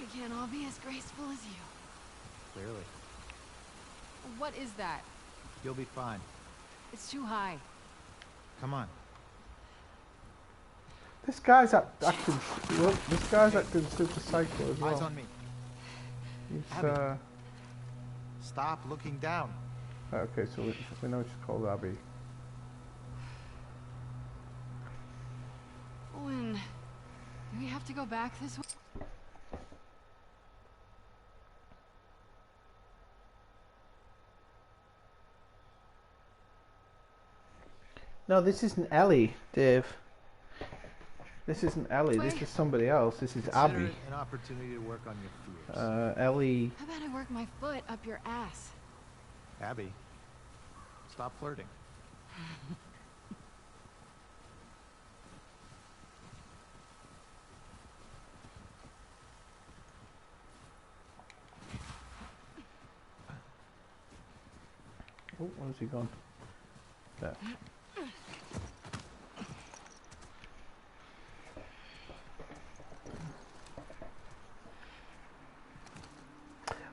We can't all be as graceful as you. Clearly. What is that? You'll be fine. It's too high. Come on. This guy's acting. Look, this guy's acting super psycho as well. Eyes on me. He's, Abby. Stop looking down. okay, so we know she's called Abby. Owen, do we have to go back this way? No, this isn't Ellie, Dave. This isn't Ellie. This Wait. is somebody else. This is Consider Abby. it an opportunity to work on your fears. Ellie. How about I work my foot up your ass? Abby, stop flirting. Oh, where's he gone? There.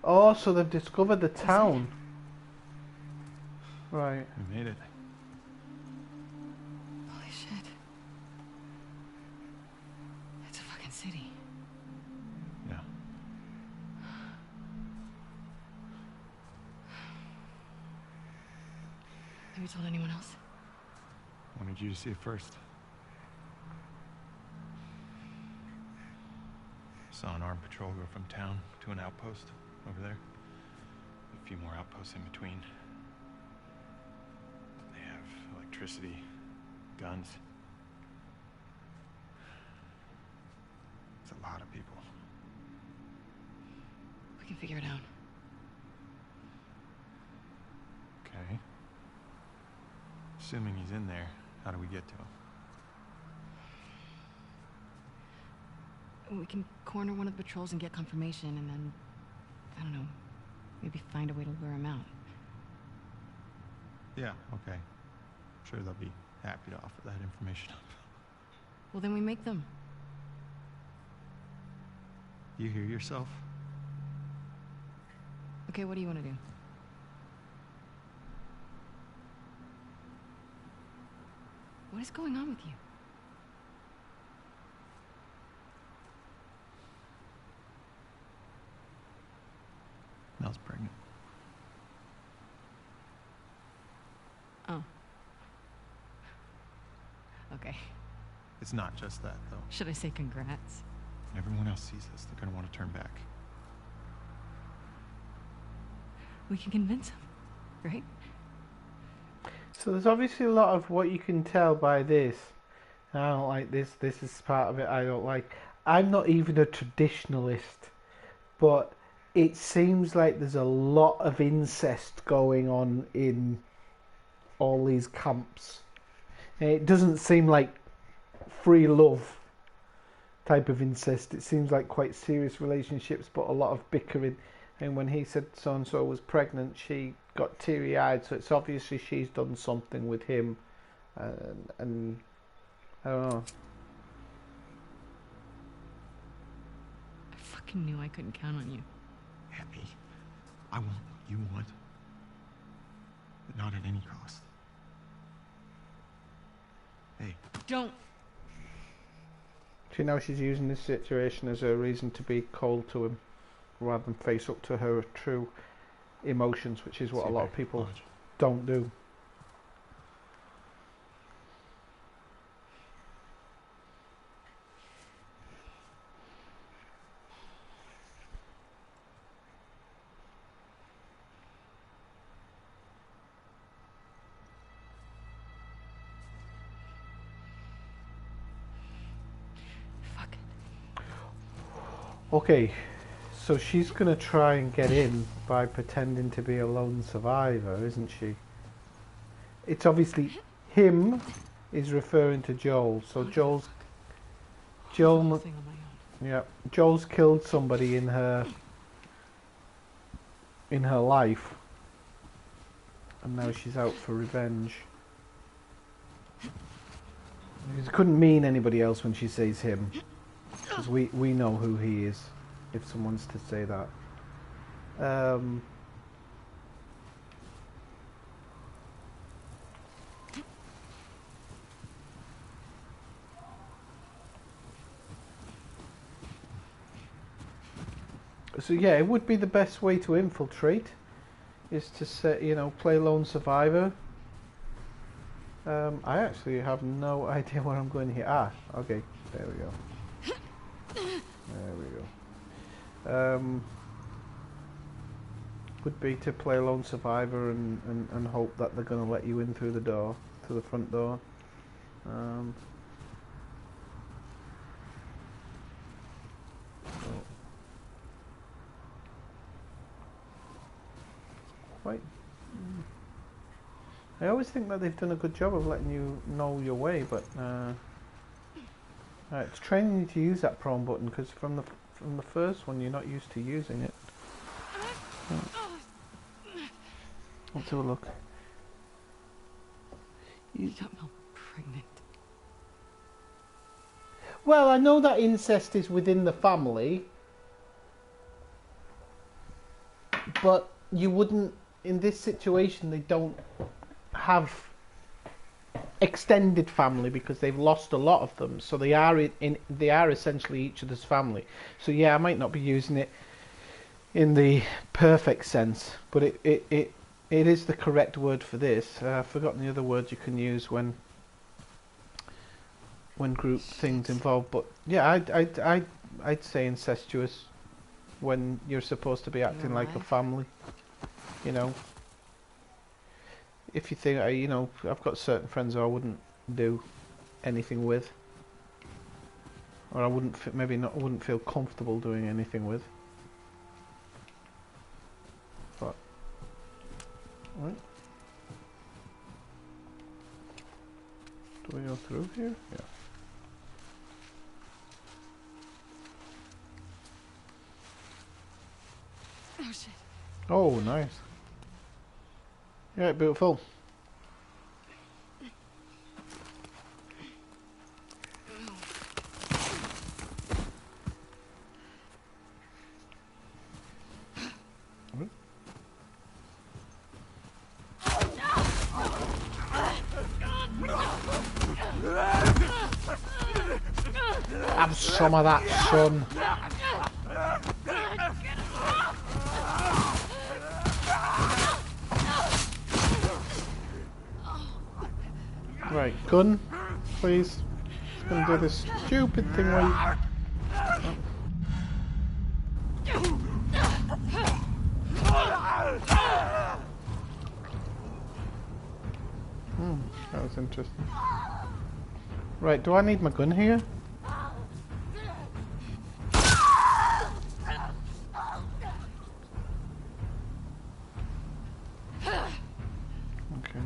Oh, so they've discovered the town. Right. We made it. Holy shit. It's a fucking city. Yeah. Have you told anyone else? Wanted you to see it first. Saw an armed patrol go from town to an outpost over there. A few more outposts in between. They have electricity, guns. It's a lot of people. We can figure it out. Okay. Assuming he's in there, how do we get to him? We can corner one of the patrols and get confirmation, and then, I don't know, maybe find a way to lure him out. Yeah, okay. I'm sure they'll be happy to offer that information up. Well, then we make them. You hear yourself? Okay, what do you want to do? What is going on with you? Mel's pregnant. Oh. Okay. It's not just that, though. Should I say congrats? When everyone else sees this, they're gonna want to turn back. We can convince him, right? So there's obviously a lot of what you can tell by this. I don't like this. This is part of it I don't like. I'm not even a traditionalist, but it seems like there's a lot of incest going on in all these camps. And it doesn't seem like free love type of incest. It seems like quite serious relationships, but a lot of bickering. And when he said so-and-so was pregnant, she got teary-eyed, so it's obviously she's done something with him. And I don't know. I fucking knew I couldn't count on you. Abby, I want what you want, but not at any cost. Hey. Don't. See, now she's using this situation as a reason to be cold to him, rather than face up to her true emotions, which is what a lot of people don't do. Fuck it. Okay, so she's going to try and get in by pretending to be a lone survivor, isn't she? It's obviously him is referring to Joel. So Joel's yeah, Joel's killed somebody in her life, and now she's out for revenge. It couldn't mean anybody else when she says him, because we know who he is, if someone's to say that. So yeah, it would be the best way to infiltrate, is to say, play lone survivor. I actually have no idea where I'm going here. Ah, okay, there we go. There we go. Would be to play lone survivor and hope that they're going to let you in through the door, through the front door. Quite I always think that they've done a good job of letting you know your way, but it's training you to use that prone button because from the first one you're not used to using it. Let's have a look. You got Mel pregnant. Well, I know that incest is within the family, but you wouldn't, in this situation, they don't have extended family because they've lost a lot of them, so they are they are essentially each other's family. So yeah, I might not be using it in the perfect sense, but it is the correct word for this. I've forgotten the other word you can use when group things involved, but yeah, I'd say incestuous when you're supposed to be acting like a family, you know. If you think, you know, I've got certain friends who I wouldn't do anything with, or I wouldn't wouldn't feel comfortable doing anything with. But right, do we go through here? Yeah. Oh shit. Oh, nice. Yeah, beautiful. Have some of that, son. Right, gun, please. It's gonna do this stupid thing where you... That was interesting. Right, do I need my gun here? Okay.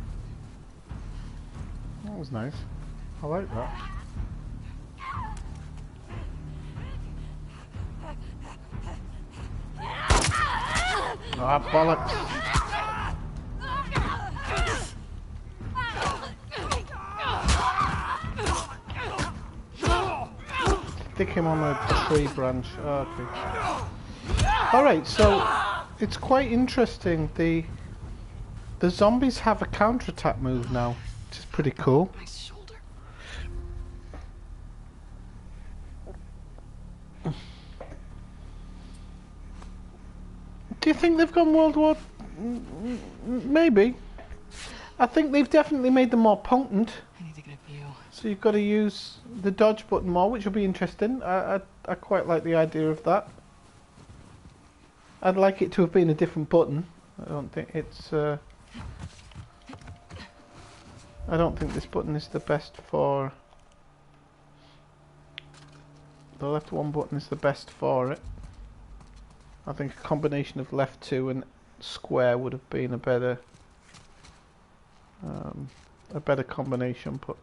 That was nice. I like that. Ah, bollocks. Stick him on a tree branch. Oh, okay. Alright, so it's quite interesting. The zombies have a counterattack move now, which is pretty cool. My shoulder. Do you think they've gone World War? Maybe. I think they've definitely made them more potent. I need to get a view. So you've got to use the dodge button more, which will be interesting. I quite like the idea of that. I'd like it to have been a different button. I don't think it's... I don't think this button is the best for... The left one button is the best for it. I think a combination of left 2 and square would have been a better combination, but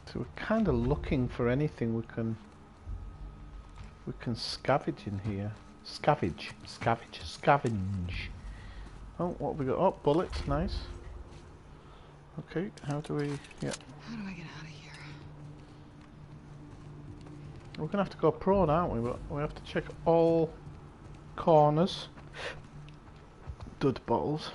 so we're kind of looking for anything we can scavenge in here. Scavenge. Oh, what have we got? Oh, bullets, nice. Okay, how do we... Yeah. How do I get out of here? We're going to have to go prone, aren't we? But we have to check all corners. Dud bottles.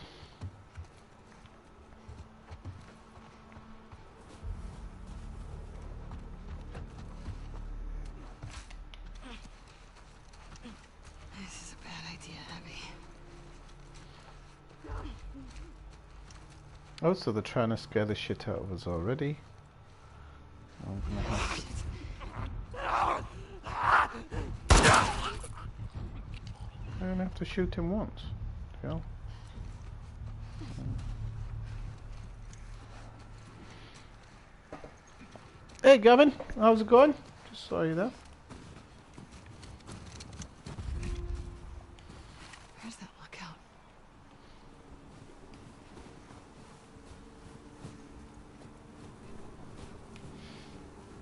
This is a bad idea, Abby. Oh, so they're trying to scare the shit out of us already. I'm gonna have to... I'm gonna have to shoot him once. Yeah. Hey Gavin, how's it going? Just saw you there. Where's that lookout?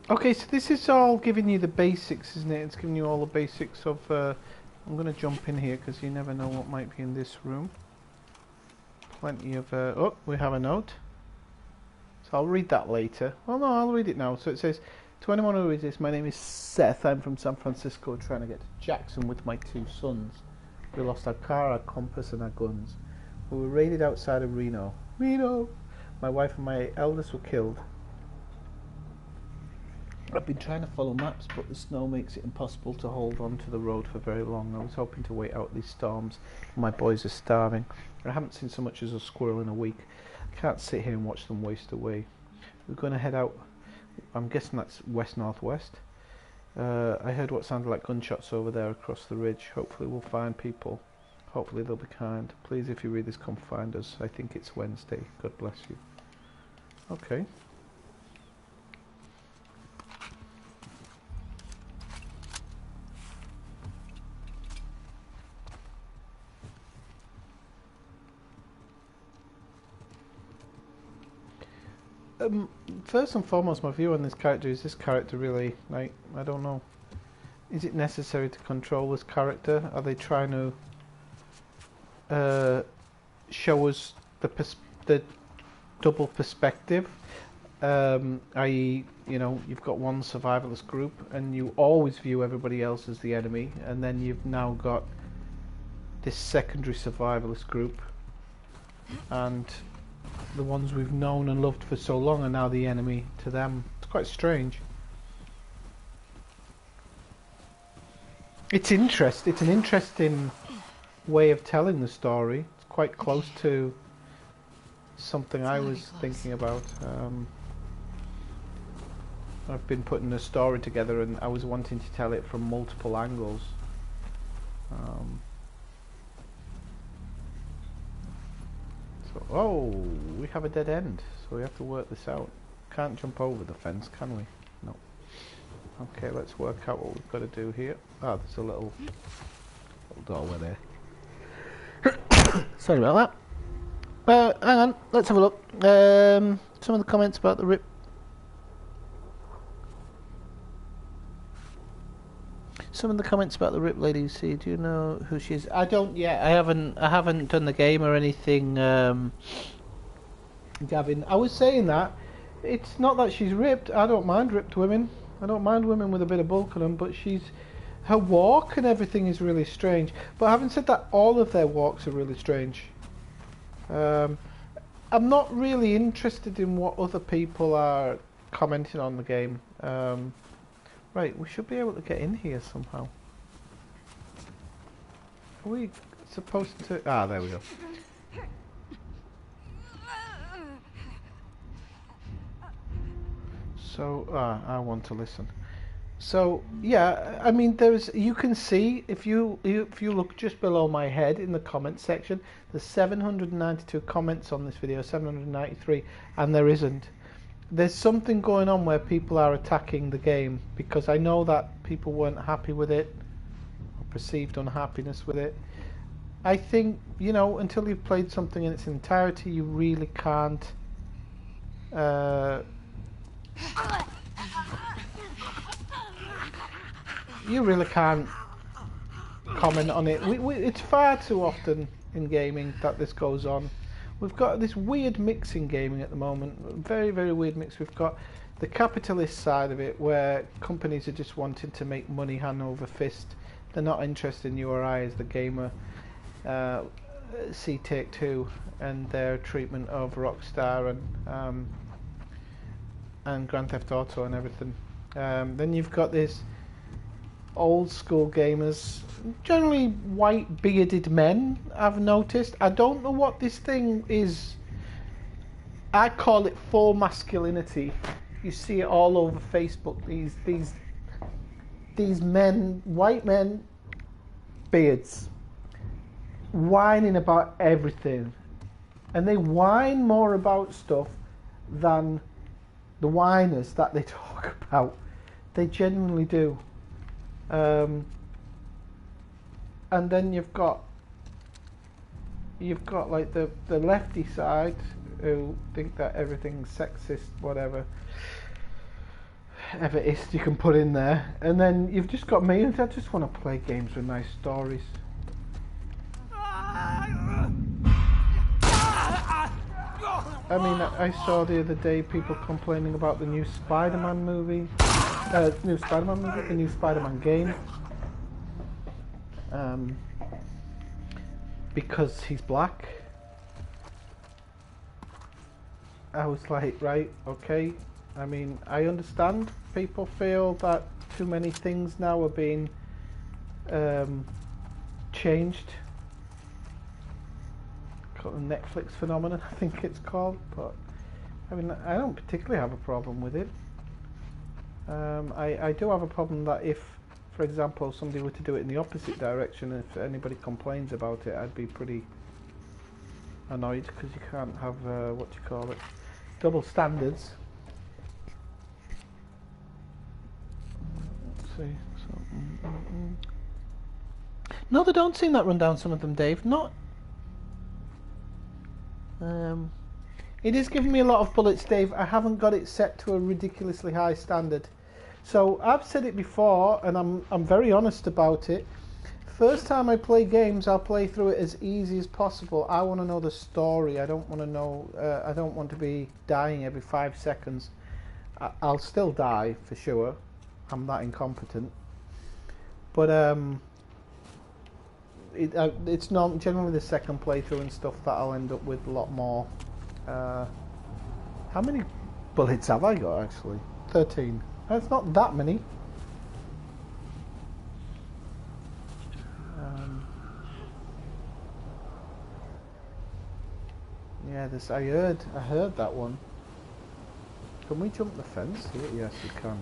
Okay, so this is all giving you the basics, isn't it? It's giving you all the basics of... I'm going to jump in here because you never know what might be in this room. Plenty of... oh, we have a note. So I'll read that later. Well, no, I'll read it now. So it says, to anyone who reads this, my name is Seth. I'm from San Francisco trying to get to Jackson with my 2 sons. We lost our car, our compass and our guns. We were raided outside of Reno. Reno! My wife and my eldest were killed. I've been trying to follow maps, but the snow makes it impossible to hold on to the road for very long. I was hoping to wait out these storms. My boys are starving. I haven't seen so much as a squirrel in a week. I can't sit here and watch them waste away. We're going to head out. I'm guessing that's west-northwest. I heard what sounded like gunshots over there across the ridge. Hopefully we'll find people. Hopefully they'll be kind. Please, if you read this, come find us. I think it's Wednesday. God bless you. Okay. First and foremost, my view on this character is this character really, like, I don't know. Is it necessary to control this character? Are they trying to show us the double perspective? I.e., you know, you've got one survivalist group and you always view everybody else as the enemy, and then you've now got this secondary survivalist group, and the ones we've known and loved for so long are now the enemy to them. It's quite strange. It's an interesting way of telling the story. It's quite close to something I was thinking about. I've been putting a story together and I was wanting to tell it from multiple angles. So, oh, we have a dead end, so we have to work this out. Can't jump over the fence, can we? No. Okay, let's work out what we've got to do here. Ah, there's a little doorway there. Sorry about that. Hang on, let's have a look. Some of the comments about the rip. Some of the comments about the Rip Lady. See, do you know who she is? I don't yet. I haven't done the game or anything. Gavin, I was saying that it's not that she's ripped. I don't mind ripped women. I don't mind women with a bit of bulk on them, but her walk and everything is really strange. But having said that, all of their walks are really strange. I'm not really interested in what other people are commenting on the game. Right, we should be able to get in here somehow. Are we supposed to... Ah, there we go. So, I want to listen. So, yeah, I mean, you can see, if you look just below my head in the comments section, there's 792 comments on this video, 793, and there isn't. There's something going on where people are attacking the game, because I know that people weren't happy with it, or perceived unhappiness with it. I think, you know, until you've played something in its entirety, you really can't comment on it. It's far too often in gaming that this goes on. We've got this weird mix in gaming at the moment, very, very weird mix. We've got the capitalist side of it, where companies are just wanting to make money hand over fist. They're not interested in you or I as the gamer. See Take-Two and their treatment of Rockstar and Grand Theft Auto and everything. Then you've got this old school gamers, generally white bearded men, I've noticed. I don't know what this thing is. I call it faux masculinity. You see it all over Facebook. These men, white men, beards, whining about everything, and they whine more about stuff than the whiners that they talk about. They genuinely do. And then you've got like the lefty side who think that everything's sexist, whatever you can put in there, and then you've just got me, and I just want to play games with nice stories. I mean, I saw the other day people complaining about the new Spider-Man movie, the new Spider-Man game, because he's black. I was like, right, okay. I mean, I understand people feel that too many things now are being changed. Called the Netflix phenomenon, I think it's called. But I mean, I don't particularly have a problem with it. I do have a problem that if, for example, somebody were to do it in the opposite direction, if anybody complains about it, I'd be pretty annoyed, because you can't have double standards. Let's see. So, No, they don't seem that run down. Some of them, Dave. Not. It is giving me a lot of bullets, Dave. I haven't got it set to a ridiculously high standard. So I've said it before, and I'm very honest about it. First time I play games, I'll play through it as easy as possible. I want to know the story. I don't want to know. I don't want to be dying every 5 seconds. I'll still die for sure. I'm that incompetent. But it's not generally the second playthrough and stuff that I'll end up with a lot more. How many bullets have I got actually? 13. That's not that many. Yeah, this I heard that one. Can we jump the fence here? Yes, we can.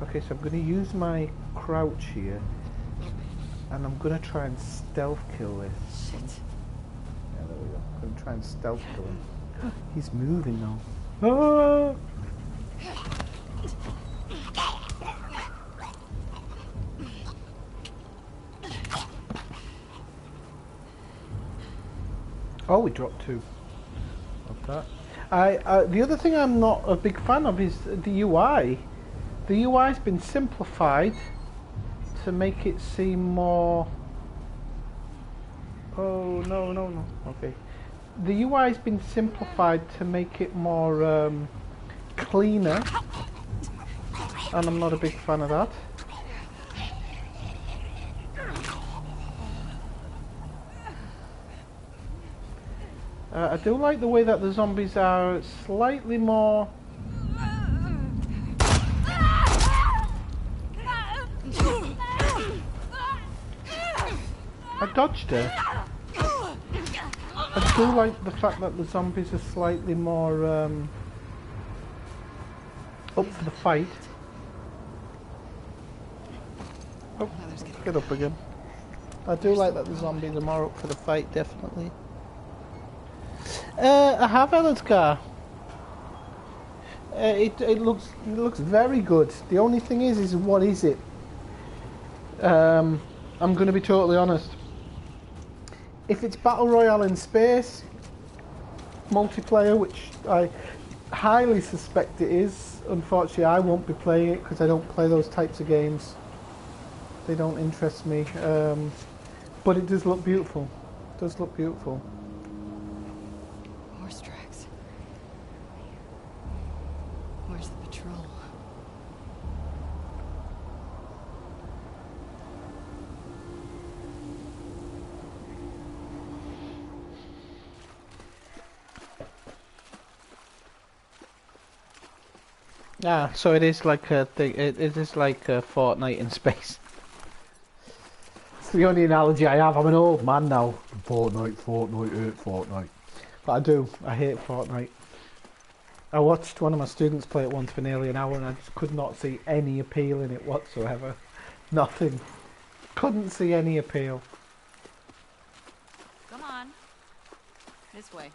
Okay, so I'm going to use my crouch here, and I'm going to try and stealth kill this. Shit. Yeah, there we go. I'm going to try and stealth kill him. He's moving now. Ah! Oh, we dropped 2 of that. The other thing I'm not a big fan of is the UI. The UI's been simplified to make it seem more... Oh, no. Okay. The UI's been simplified to make it more cleaner, and I'm not a big fan of that. I do like the way that the zombies are slightly more... I dodged her. I do like the fact that the zombies are slightly more up for the fight. Oh, get up again. I do like that the zombies are more up for the fight, definitely. I have Ella's car. It looks very good. The only thing is what is it? I'm going to be totally honest. If it's Battle Royale in space, multiplayer, which I highly suspect it is, unfortunately I won't be playing it because I don't play those types of games. They don't interest me. But it does look beautiful. It does look beautiful. Horse tracks. Where's the patrol? Ah, so it is like a thing. It is like a Fortnite in space. It's the only analogy I have. I'm an old man now. Fortnite, hate Fortnite. But I hate Fortnite. I watched one of my students play it once for nearly an hour, and I just could not see any appeal in it whatsoever. Nothing. Couldn't see any appeal. Come on. This way.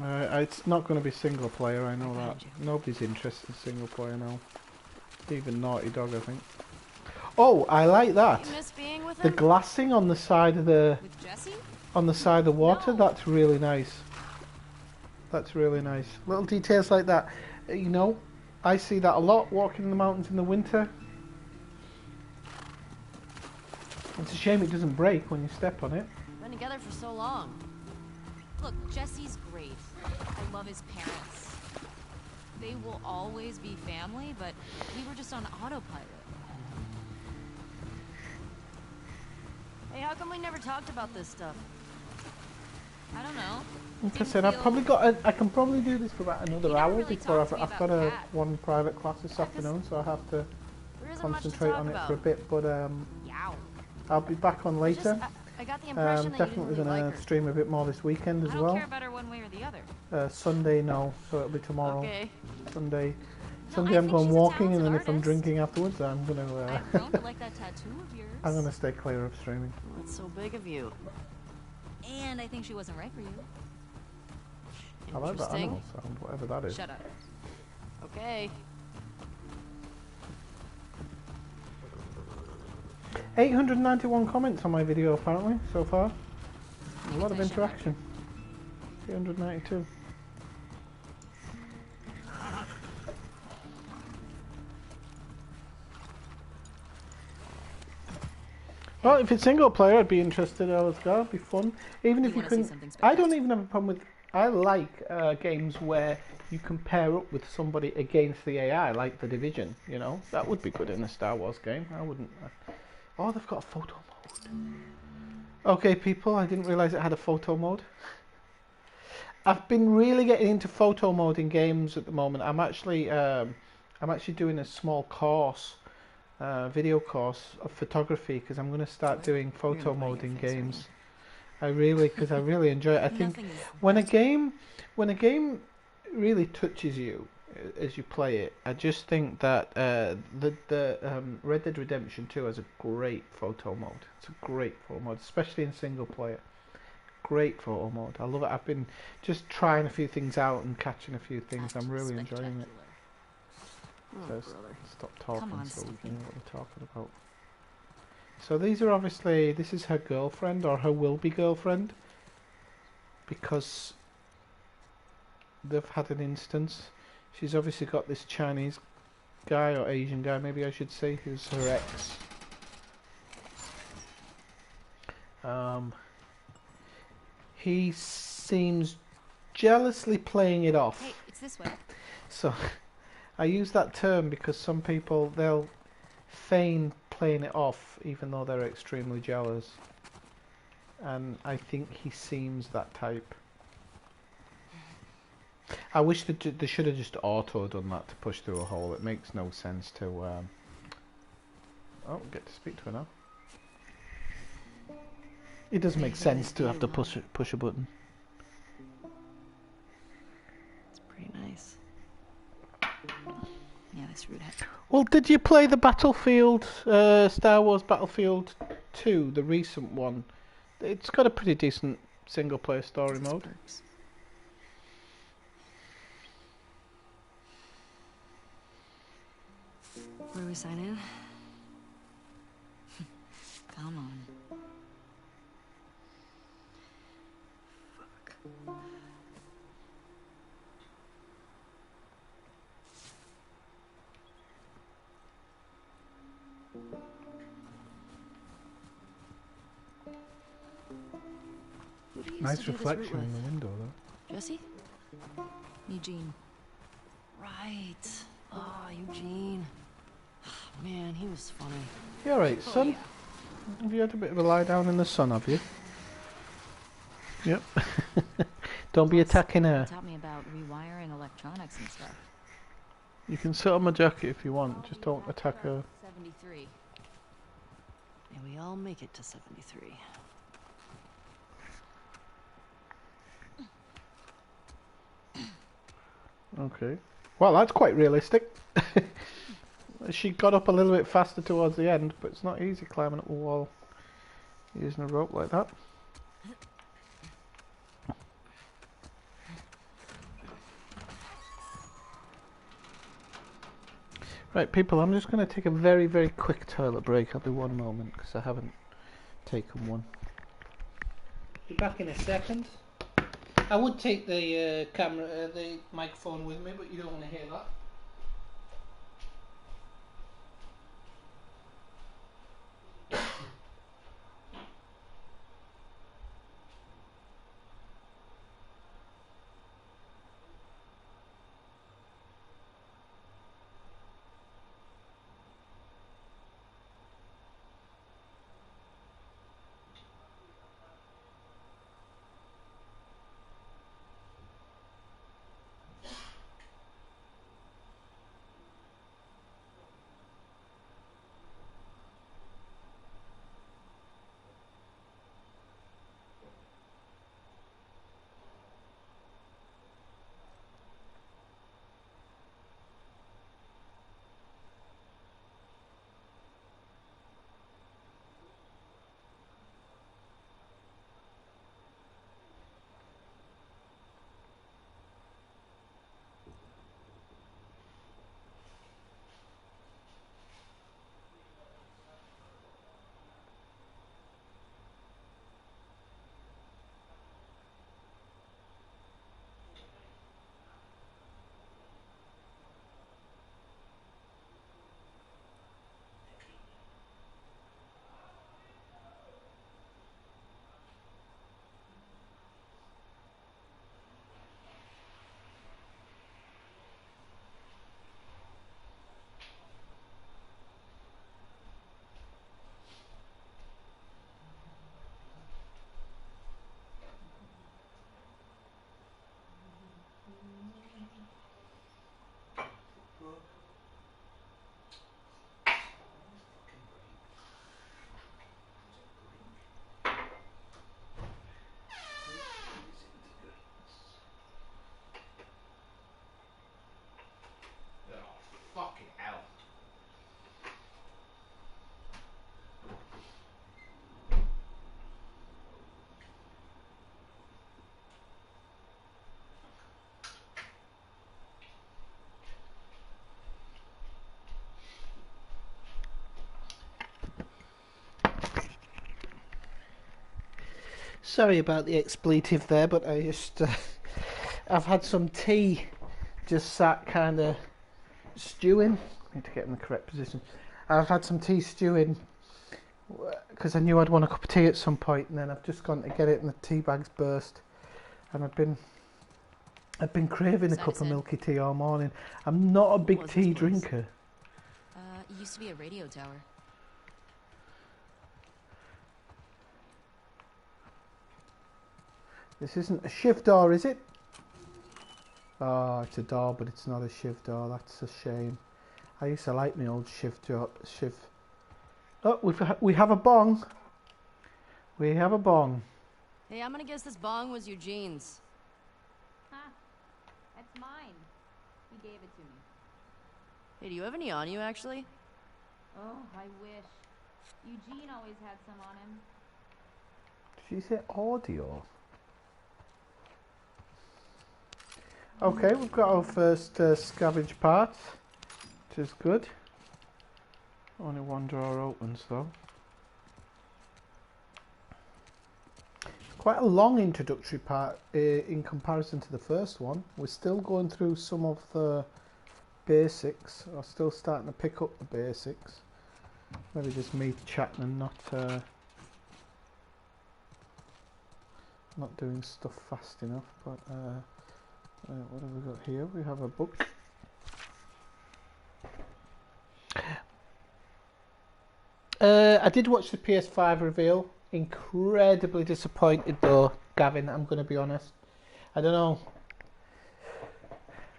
It's not going to be single player, I know that. Nobody's interested in single player now. Even Naughty Dog, I think. Oh, I like that. You miss being with The him? glassing on the side of the With Jesse? the water. No. That's really nice. That's really nice. Little details like that. You know, I see that a lot walking in the mountains in the winter. It's a shame it doesn't break when you step on it. Been together for so long. Look, Jesse's great. I love his parents. They will always be family, but we were just on autopilot. Hey, how come we never talked about this stuff? I don't know. Like I said, I've probably got. I can probably do this for about another hour really before talk to me I've got about a Kat. one private class this afternoon, so I have to There isn't much to concentrate talk on it about. for a bit. But Yow. I'll be back on later. I got the impression that you Definitely didn't really gonna like her. stream a bit more this weekend as I don't well. care about her one way or the other. Sunday, no, so it'll be tomorrow. Okay. Sunday. No, Sunday I I'm think going she's a walking, and then talented if I'm artist. drinking afterwards, I'm gonna. I've grown to like that tattoo of yours. I'm gonna stay clear of streaming. What's so big of you? And I think she wasn't right for you. I like that Interesting. animal sound, whatever that is. Shut up. Okay. 891 comments on my video apparently so far. A lot of I shut up. interaction. 392. Well, if it's single player, I'd be interested. Let's go. It'd be fun. Even if you wanna see can. something I don't even have a problem with. I like games where you can pair up with somebody against the AI, like The Division. You know, that would be good in a Star Wars game. I wouldn't. Oh, they've got a photo mode. Okay, people, I didn't realise it had a photo mode. I've been really getting into photo mode in games at the moment. I'm actually doing a small course, video course of photography because I'm going to start doing photo mode in games. Because I really enjoy it. I think when a game really touches you as you play it, I just think that the Red Dead Redemption 2 has a great photo mode. It's a great photo mode, especially in single player. Great photo mode. I love it. I've been just trying a few things out and catching a few things. I'm really enjoying it. So stop talking so we can know what we're talking about. So these are obviously, this is her girlfriend or her will-be girlfriend because they've had an instance. She's obviously got this Chinese guy or Asian guy, maybe I should say, who's her ex. He seems jealously playing it off. Hey, it's this way. So I use that term because some people, they'll feign playing it off even though they're extremely jealous. And I think he seems that type. I wish they should have just auto done that to push through a hole. It makes no sense to... Oh, get to speak to her now. It doesn't make sense to have to push a button. It's pretty nice. Yeah, this rude head. Well, did you play the Battlefield, Star Wars Battlefield 2, the recent one? It's got a pretty decent single-player story mode. Where do we sign in? Come on. Fuck. Nice reflection in the window, though. Jesse? Eugene. Right. Oh, Eugene. Man, he was funny. You alright, son? yeah. Have you had a bit of a lie down in the sun, have you? Yep. Don't be attacking her. Taught me about rewiring electronics and stuff. You can sit on my jacket if you want, just don't attack her. 73. May we all make it to 73. Okay. Well, that's quite realistic. She got up a little bit faster towards the end, but it's not easy climbing up a wall using a rope like that. Right, people, I'm just going to take a very, very quick toilet break. I'll be one moment because I haven't taken one. Be back in a second. I would take the camera, the microphone with me, but you don't want to hear that. Fucking hell. Sorry about the expletive there, but I just I've had some tea, just sat kind of stewing. I need to get in the correct position. I've had some tea stewing because I knew I'd want a cup of tea at some point, and then I've just gone to get it, and the tea bag's burst. And I've been craving a cup of milky tea all morning. I'm not a big tea drinker. It used to be a radio tower. This isn't a shiv door, is it? Oh, it's a door, but it's not a shiv door. That's a shame. I used to like my old shiv door. Oh, we have a bong. We have a bong. Hey, I'm gonna guess this bong was Eugene's. Huh. That's mine. He gave it to me. Hey, do you have any on you, actually? Oh, I wish. Eugene always had some on him. Did she say audio? Okay, we've got our first scavenge part, which is good. Only one drawer opens though. It's quite a long introductory part in comparison to the first one. We're still going through some of the basics, or still starting to pick up the basics. Maybe just me chatting and not doing stuff fast enough, but what have we got here? We have a book. I did watch the PS5 reveal. Incredibly disappointed though, Gavin, I'm going to be honest. I don't know.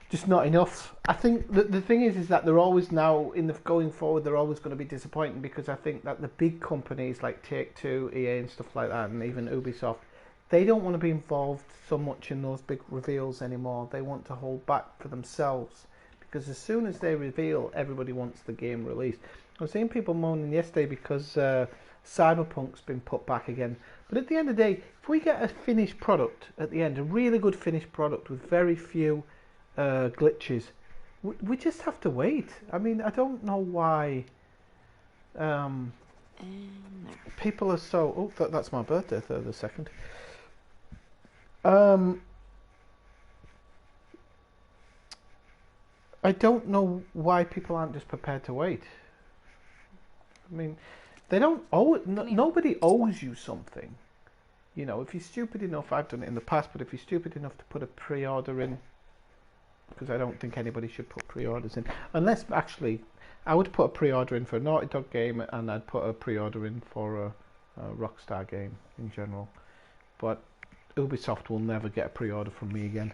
Just not enough. I think the thing is that they're always now, going forward, they're always going to be disappointing, because I think that the big companies like Take-Two, EA and stuff like that, and even Ubisoft, they don't want to be involved so much in those big reveals anymore. They want to hold back for themselves, because as soon as they reveal, everybody wants the game released. I was seeing people moaning yesterday because Cyberpunk's been put back again. But at the end of the day, if we get a finished product at the end, a really good finished product with very few glitches, We just have to wait. I mean, I don't know why And there. people are so... Oh, that's my birthday, 3rd of 2nd. I don't know why people aren't just prepared to wait. I mean, they don't owe it. Nobody owes you something. You know, if you're stupid enough, I've done it in the past, but if you're stupid enough to put a pre-order in, because I don't think anybody should put pre-orders in, unless actually, I would put a pre-order in for a Naughty Dog game, and I'd put a pre-order in for a Rockstar game in general. But Ubisoft will never get a pre-order from me again.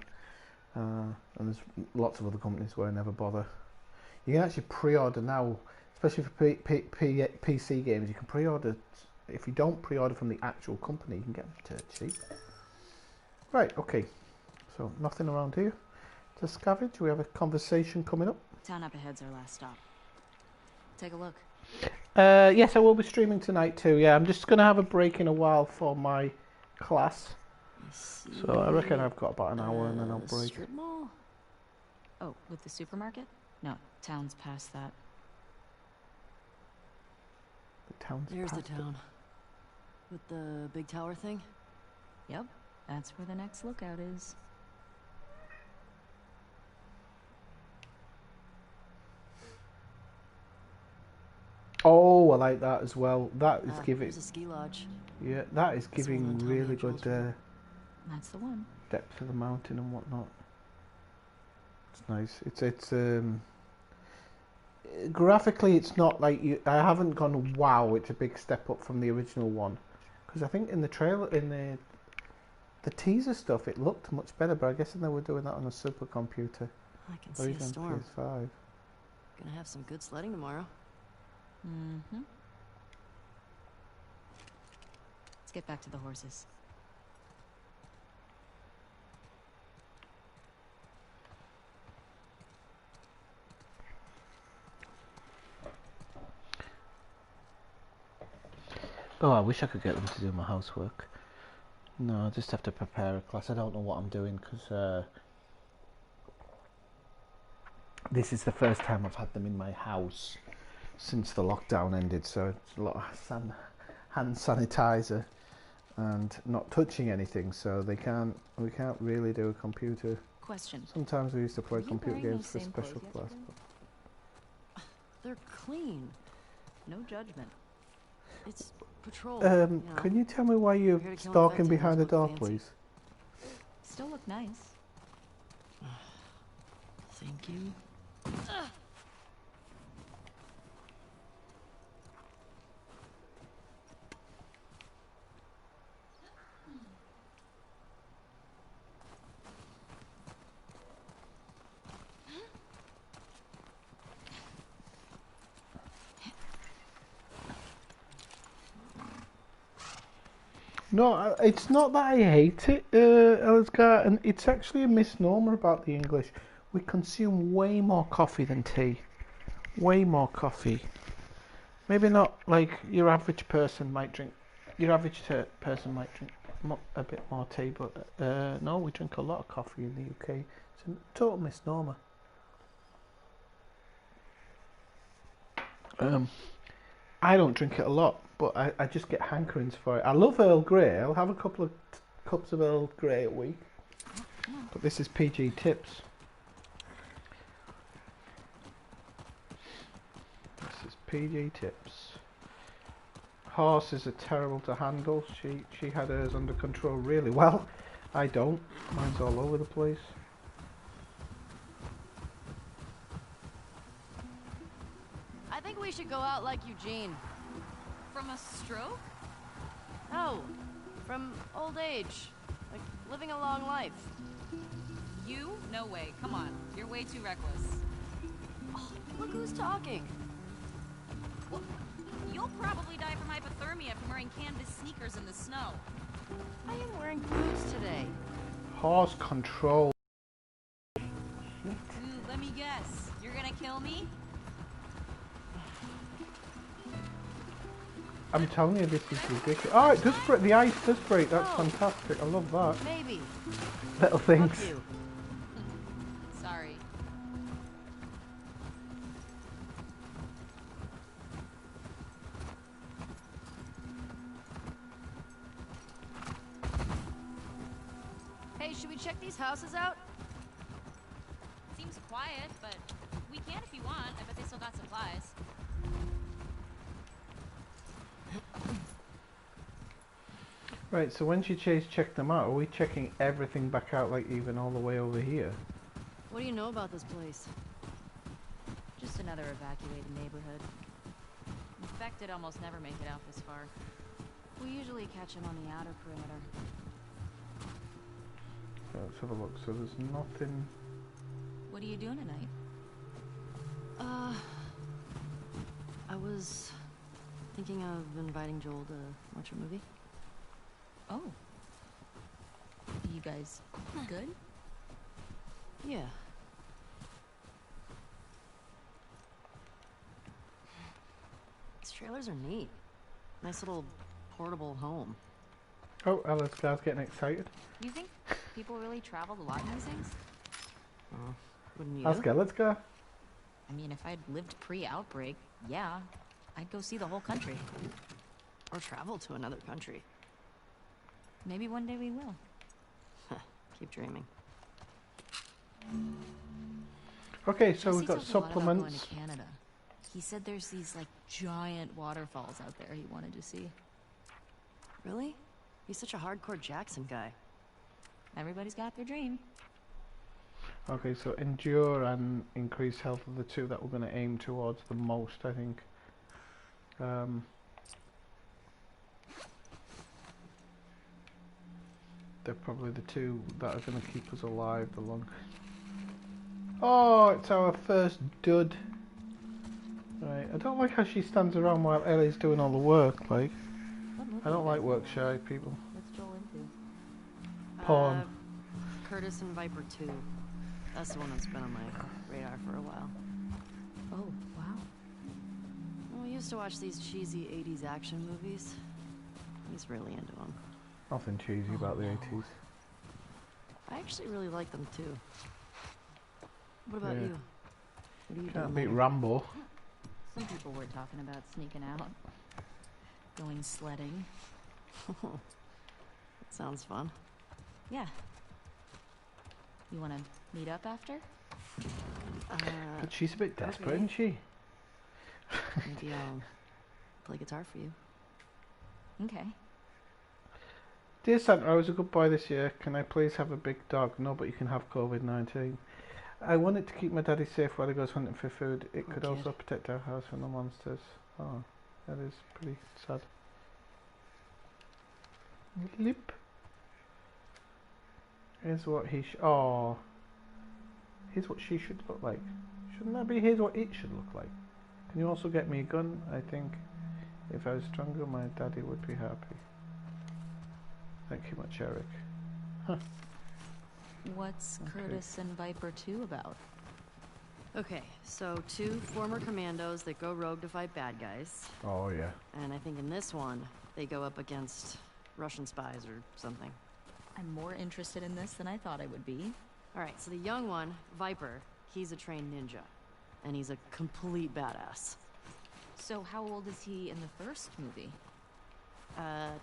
And there's lots of other companies where I never bother. You can actually pre-order now, especially for PC games. You can pre-order. If you don't pre-order from the actual company, you can get them dirt cheap. Right, okay. So nothing around here to scavenge. We have a conversation coming up. Town up ahead's our last stop. Take a look. Yes, I will be streaming tonight too. Yeah, I'm just gonna have a break in a while for my class. So I reckon I've got about an hour and then I'll break. Strip mall? Oh, with the supermarket? No, town's past that. The town's There's the past it. town. With the big tower thing? Yep, that's where the next lookout is. Oh, I like that as well. That is giving. There's a ski lodge. Yeah, that is giving really good That's the one. depth to the mountain and whatnot. It's nice. It's graphically, it's not like you. I haven't gone wow. It's a big step up from the original one, because I think in the trailer, in the teaser stuff, it looked much better. But I guess they were doing that on a supercomputer. I can Or see a even storm. PS5. Gonna have some good sledding tomorrow. Mm-hmm. Let's get back to the horses. Oh, I wish I could get them to do my housework. No, I just have to prepare a class. I don't know what I'm doing because this is the first time I've had them in my house since the lockdown ended. So it's a lot of hand sanitizer and not touching anything. So we can't really do a computer. Question. Sometimes we used to play computer wearing games those for same special clothes class. yesterday? They're clean. No judgment. It's patrol. You know. Can you tell me why you're Here to kill stalking infected behind the ones door, look fancy. please? Still look nice. Thank you. No, it's not that I hate it, Elsgar, and it's actually a misnomer about the English. We consume way more coffee than tea. Way more coffee. Maybe not like your average person might drink. Your average person might drink a bit more tea, but no, we drink a lot of coffee in the UK. It's a total misnomer. I don't drink it a lot, but I just get hankerings for it. I love Earl Grey. I'll have a couple of cups of Earl Grey a week. But this is PG Tips. This is PG Tips. Horses are terrible to handle. She had hers under control really well. I don't. Mine's all over the place. I think we should go out like Eugene. From a stroke? Oh, from old age. Like living a long life. You? No way. Come on. You're way too reckless. Oh, look who's talking. Well, you'll probably die from hypothermia from wearing canvas sneakers in the snow. I am wearing boots today. Horse control. Ooh, let me guess. You're gonna kill me? I'm telling you, this is ridiculous. Oh, it does break. The ice does break. That's fantastic. I love that. Maybe. Little things. Fuck you. Sorry. should we check these houses out? Seems quiet, but we can if you want. I bet they still got supplies. Right, so when she checked them out, are we checking everything back out, like even all the way over here? What do you know about this place? Just another evacuated neighborhood. Infected almost never make it out this far. We usually catch them on the outer perimeter. Let's have a look. So there's nothing. What are you doing tonight? I was thinking of inviting Joel to watch a movie. Oh. You guys good? Yeah. These trailers are neat. Nice little portable home. Oh, Ella's guy's getting excited. You think people really traveled a lot in these things? Wouldn't you? Let's go, let's go. I mean, if I'd lived pre-outbreak, yeah, I'd go see the whole country. Or travel to another country. Maybe one day we will. Keep dreaming. Okay, so Jesse we've got talked a lot about going supplements. to Canada. He said there's these like giant waterfalls out there he wanted to see. Really? He's such a hardcore Jackson guy. Everybody's got their dream. Okay, so endure and increase health are the two that we're going to aim towards the most, I think. They're probably the two that are going to keep us alive the longest. Oh, it's our first dud. Right, I don't like how she stands around while Ellie's doing all the work, like. I don't like work shy people. What's Joel into? Porn. Curtis and Viper 2. That's the one that's been on my radar for a while. Oh, wow. Well, we used to watch these cheesy 80s action movies. He's really into them. Nothing cheesy about the 80s. I actually really like them too. What about Yeah. you? What are you Can't doing beat later? Rambo. Some people were talking about sneaking out. Going sledding. That sounds fun. Yeah. You want to meet up after? But she's a bit desperate, okay. isn't she? Maybe I'll play guitar for you. Okay. Dear Santa, I was a good boy this year. Can I please have a big dog? No, but you can have COVID-19. I want it to keep my daddy safe while he goes hunting for food. It could also protect our house from the monsters. Oh, that is pretty sad. Lip. Here's what he oh. Here's what she should look like. Shouldn't that be here's what it should look like? Can you also get me a gun? I think if I was stronger, my daddy would be happy. Thank you much, Eric. Huh. What's Curtis and Viper 2 about? Okay, so 2 former commandos that go rogue to fight bad guys. Oh, yeah. And I think in this one, they go up against Russian spies or something. I'm more interested in this than I thought I would be. Alright, so the young one, Viper, he's a trained ninja. And he's a complete badass. So how old is he in the first movie?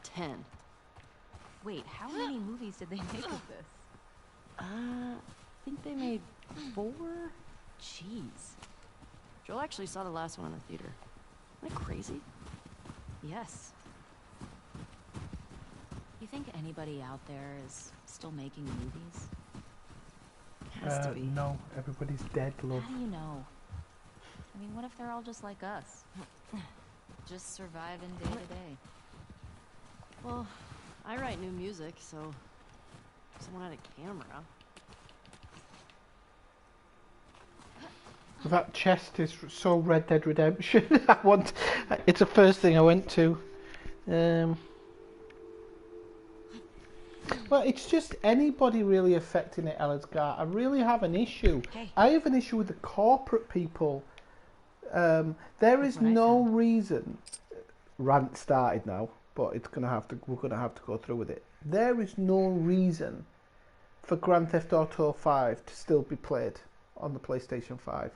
10. Wait, how many movies did they make of this? I think they made 4? Jeez. Joel actually saw the last one in the theater. Isn't that crazy? Yes. You think anybody out there is still making movies? Has to be. No, everybody's dead, love. How do you know? I mean, what if they're all just like us? Just surviving day to day. Well, I write new music, so if someone had a camera. That chest is so Red Dead Redemption. It's the first thing I went to. Well, it's just anybody really affecting it, Elisgar. I really have an issue. Hey. I have an issue with the corporate people. There is no reason. Rant started now, but we're gonna have to go through with it. There is no reason for Grand Theft Auto 5 to still be played on the PlayStation 5.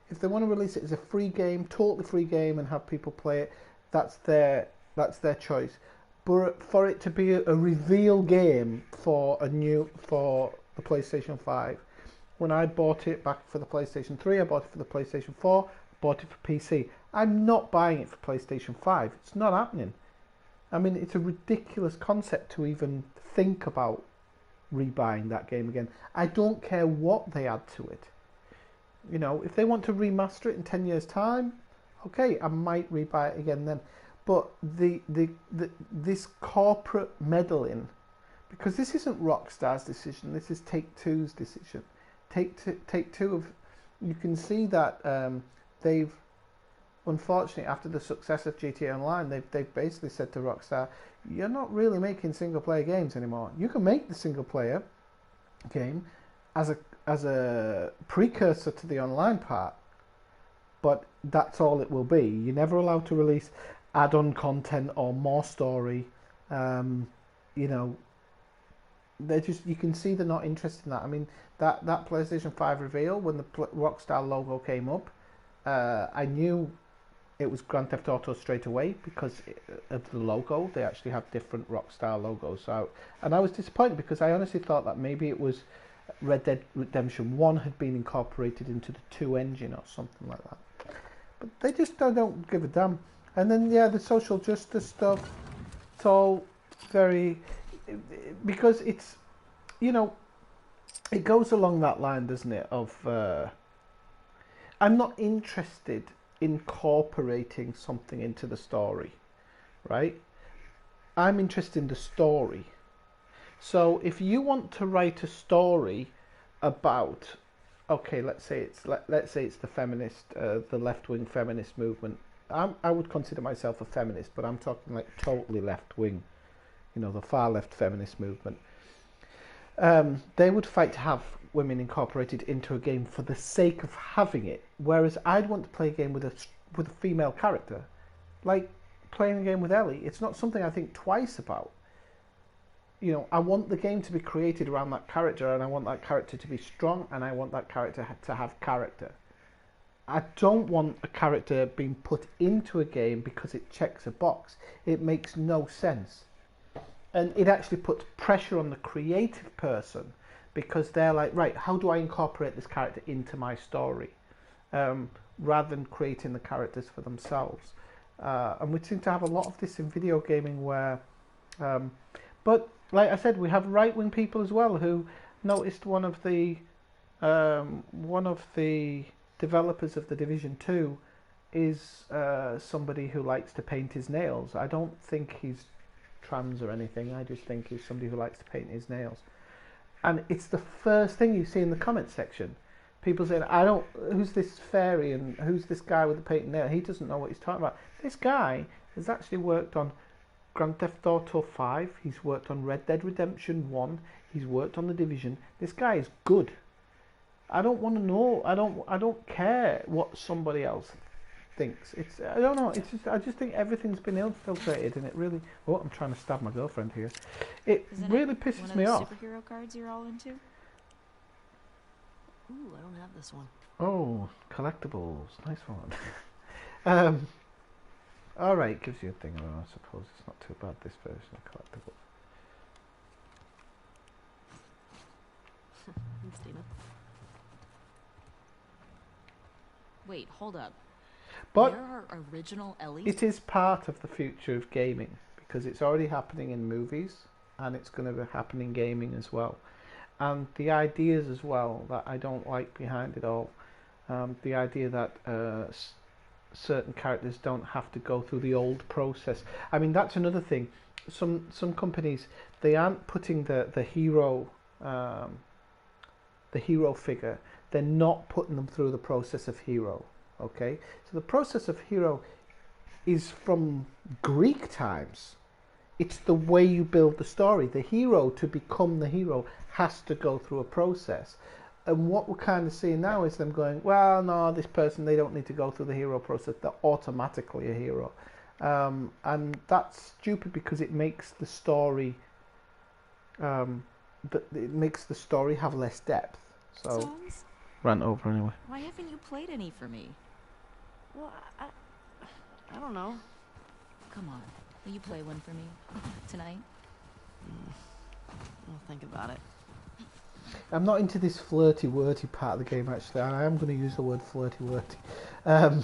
If they want to release it as a free game, totally free game, and have people play it, that's their choice. for it to be a reveal game for the PlayStation 5. When I bought it back for the PlayStation 3, I bought it for the PlayStation 4, bought it for PC. I'm not buying it for PlayStation 5. It's not happening. I mean, it's a ridiculous concept to even think about rebuying that game again. I don't care what they add to it. You know, if they want to remaster it in 10 years' time, okay, I might rebuy it again then. But this corporate meddling, because this isn't Rockstar's decision, this is Take-Two's decision. Take-Two, you can see that they've, unfortunately, after the success of GTA Online, they've basically said to Rockstar, you're not really making single-player games anymore. You can make the single-player game as a precursor to the online part, but that's all it will be. You're never allowed to release add-on content or more story. You know, they're just, you can see they're not interested in that. I mean, that PlayStation 5 reveal, when the Rockstar logo came up, I knew it was Grand Theft Auto straight away because of the logo. They actually have different Rockstar logos. So, and I was disappointed because I honestly thought that maybe it was Red Dead Redemption 1 had been incorporated into the 2 engine or something like that. But they just don't give a damn. And then, yeah, the social justice stuff, it's all very... Because it's, you know, it goes along that line, doesn't it, of... I'm not interested in incorporating something into the story, right? I'm interested in the story. So if you want to write a story about, okay, let's say it's the feminist, the left-wing feminist movement. I would consider myself a feminist, but I'm talking like totally left-wing, you know, the far left feminist movement. They would fight to have women incorporated into a game for the sake of having it, whereas I'd want to play a game with a female character, like playing a game with Ellie. It's not something I think twice about. You know, I want the game to be created around that character, and I want that character to be strong, and I want that character to have character. I don't want a character being put into a game because it checks a box. It makes no sense. And it actually puts pressure on the creative person because they're like, right, how do I incorporate this character into my story? Rather than creating the characters for themselves. And we seem to have a lot of this in video gaming where... but, like I said, we have right-wing people as well who noticed one of the developers of The Division 2 is somebody who likes to paint his nails. I don't think he's trans or anything. I just think he's somebody who likes to paint his nails. And it's the first thing you see in the comment section. People saying, who's this fairy and who's this guy with the painted nail? He doesn't know what he's talking about. This guy has actually worked on Grand Theft Auto 5. He's worked on Red Dead Redemption 1. He's worked on The Division. This guy is good. I don't want to know. I don't care what somebody else thinks. I don't know. It's just, I just think everything's been infiltrated, and it really... Oh, I'm trying to stab my girlfriend here. It really pisses me off. Superhero cards you're all into? Ooh, I don't have this one. Oh, collectibles. Nice one. Alright, gives you a thing. Oh, I suppose it's not too bad, this version of collectibles. Thanks, Dana. Wait, hold up. But there are original Ellies? It is part of the future of gaming because it's already happening in movies and it's going to be happening in gaming as well. And the ideas as well that I don't like behind it all. The idea that certain characters don't have to go through the old process. I mean, that's another thing. Some companies, they aren't putting the hero figure. They're not putting them through the process of hero. Okay, so the process of hero is from Greek times. It's the way you build the story. The hero, to become the hero, has to go through a process. And what we're kind of seeing now is them going, well, no, this person, they don't need to go through the hero process. They're automatically a hero. And that's stupid because it makes the story... it makes the story have less depth. So, songs? Rant over anyway. Why haven't you played any for me? Well, I don't know. Come on. Will you play one for me tonight? I'll think about it. I'm not into this flirty wordy part of the game actually. I am going to use the word flirty wordy. I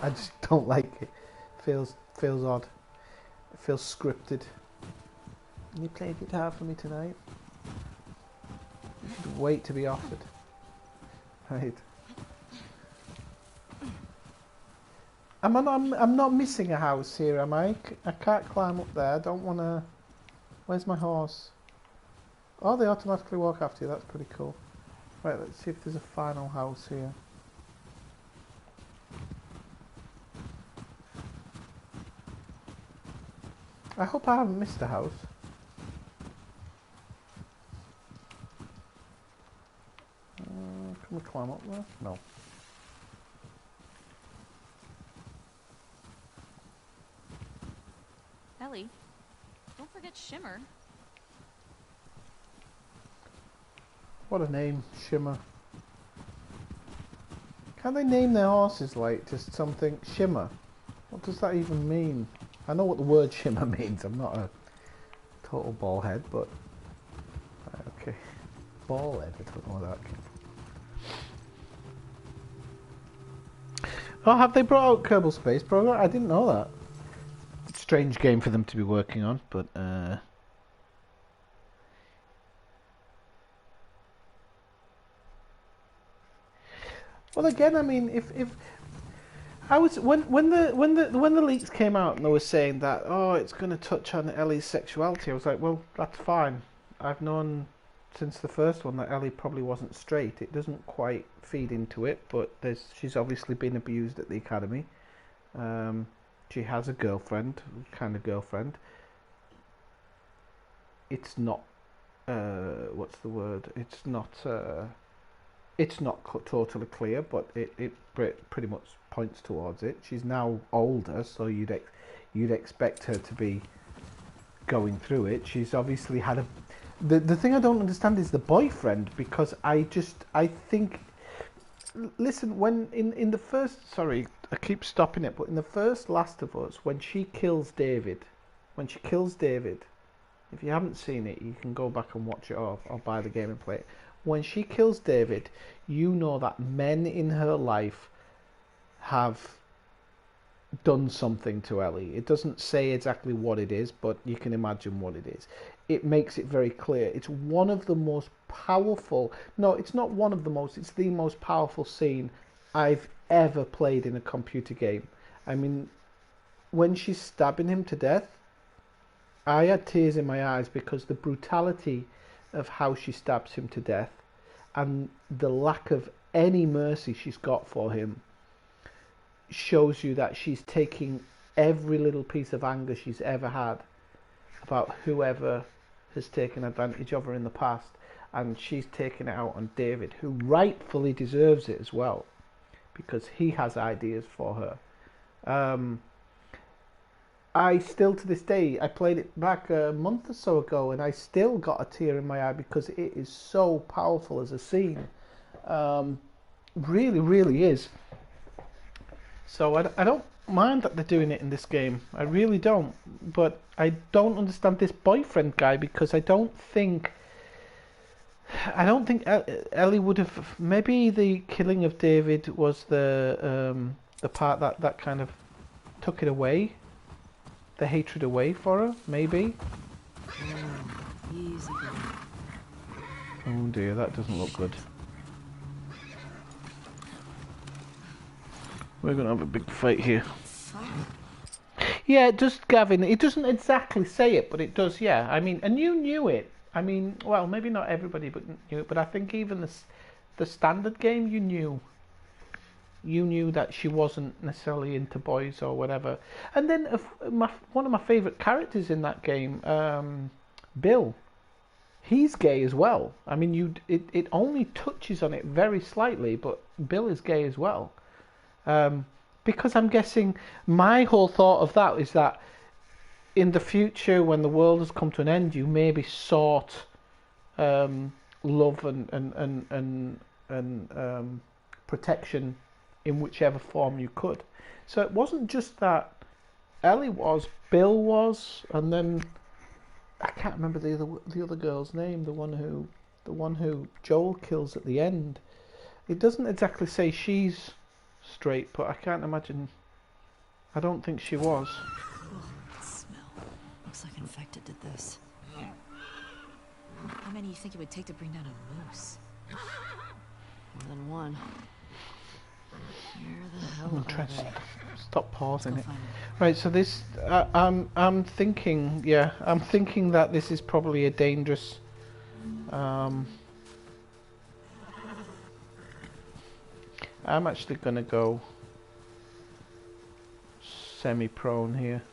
just don't like it. Feels odd. It feels scripted. Can you play guitar for me tonight? Just wait to be offered. Right. I'm not missing a house here, am I? I can't climb up there. I don't want to... Where's my horse? Oh, they automatically walk after you. That's pretty cool. Right, let's see if there's a final house here. I hope I haven't missed a house. Can we climb up there? No. Ellie, don't forget Shimmer. What a name, Shimmer. Can't they name their horses like just something Shimmer? What does that even mean? I know what the word shimmer means. I'm not a total ballhead, but okay. Ballhead, I don't know where that came from. Oh, have they brought out Kerbal Space Program? I didn't know that. Strange game for them to be working on, but well, again, I mean, if I was when the leaks came out and they were saying that it's going to touch on Ellie's sexuality, I was like, well, that's fine. I've known since the first one that Ellie probably wasn't straight. It doesn't quite feed into it, but she's obviously been abused at the academy. She has a girlfriend, kind of girlfriend. It's not, what's the word? It's not totally clear, but it pretty much points towards it. She's now older, so you'd expect her to be going through it. She's obviously had the thing I don't understand is the boyfriend, because I think, listen, when in the first, sorry, I keep stopping it, but in the first Last of Us, when she kills David, if you haven't seen it, you can go back and watch it or buy the game and play it. When she kills David, you know that men in her life have done something to Ellie. It doesn't say exactly what it is, but you can imagine what it is. It makes it very clear. It's one of the most powerful... No, it's not one of the most. It's the most powerful scene I've ever played in a computer game. I mean, when she's stabbing him to death, I had tears in my eyes because the brutality of how she stabs him to death and the lack of any mercy she's got for him shows you that she's taking every little piece of anger she's ever had about whoever has taken advantage of her in the past, and she's taking it out on David, who rightfully deserves it as well because he has ideas for her. I still, to this day, I played it back a month or so ago, and I still got a tear in my eye because it is so powerful as a scene. Really, really is. So I don't mind that they're doing it in this game. I really don't. But I don't understand this boyfriend guy, because I don't think Ellie would have. Maybe the killing of David was the part that kind of took it away. The hatred away for her, maybe. Easy. Oh dear, that doesn't look good. We're gonna have a big fight here. Yeah, it does, Gavin. It doesn't exactly say it, but it does. Yeah, I mean, and you knew it. I mean, well, maybe not everybody, but knew it. But I think even the standard game, you knew. You knew that she wasn't necessarily into boys or whatever. And then one of my favourite characters in that game, Bill, he's gay as well. I mean, it only touches on it very slightly, but Bill is gay as well. Because I'm guessing my whole thought of that is that in the future, when the world has come to an end, you maybe sought love and protection in whichever form you could. So it wasn't just that Ellie was, Bill was, and then I can't remember the other girl's name, the one who Joel kills at the end. It doesn't exactly say she's straight, but I can't imagine. I don't think she was. Oh, that smell. Looks like infected did this. How many do you think it would take to bring down a moose? More than one. Where the hell I'm are trying they? to stop pausing it. Find them. Right, so this, I'm thinking that this is probably a dangerous, I'm actually gonna go semi-prone here.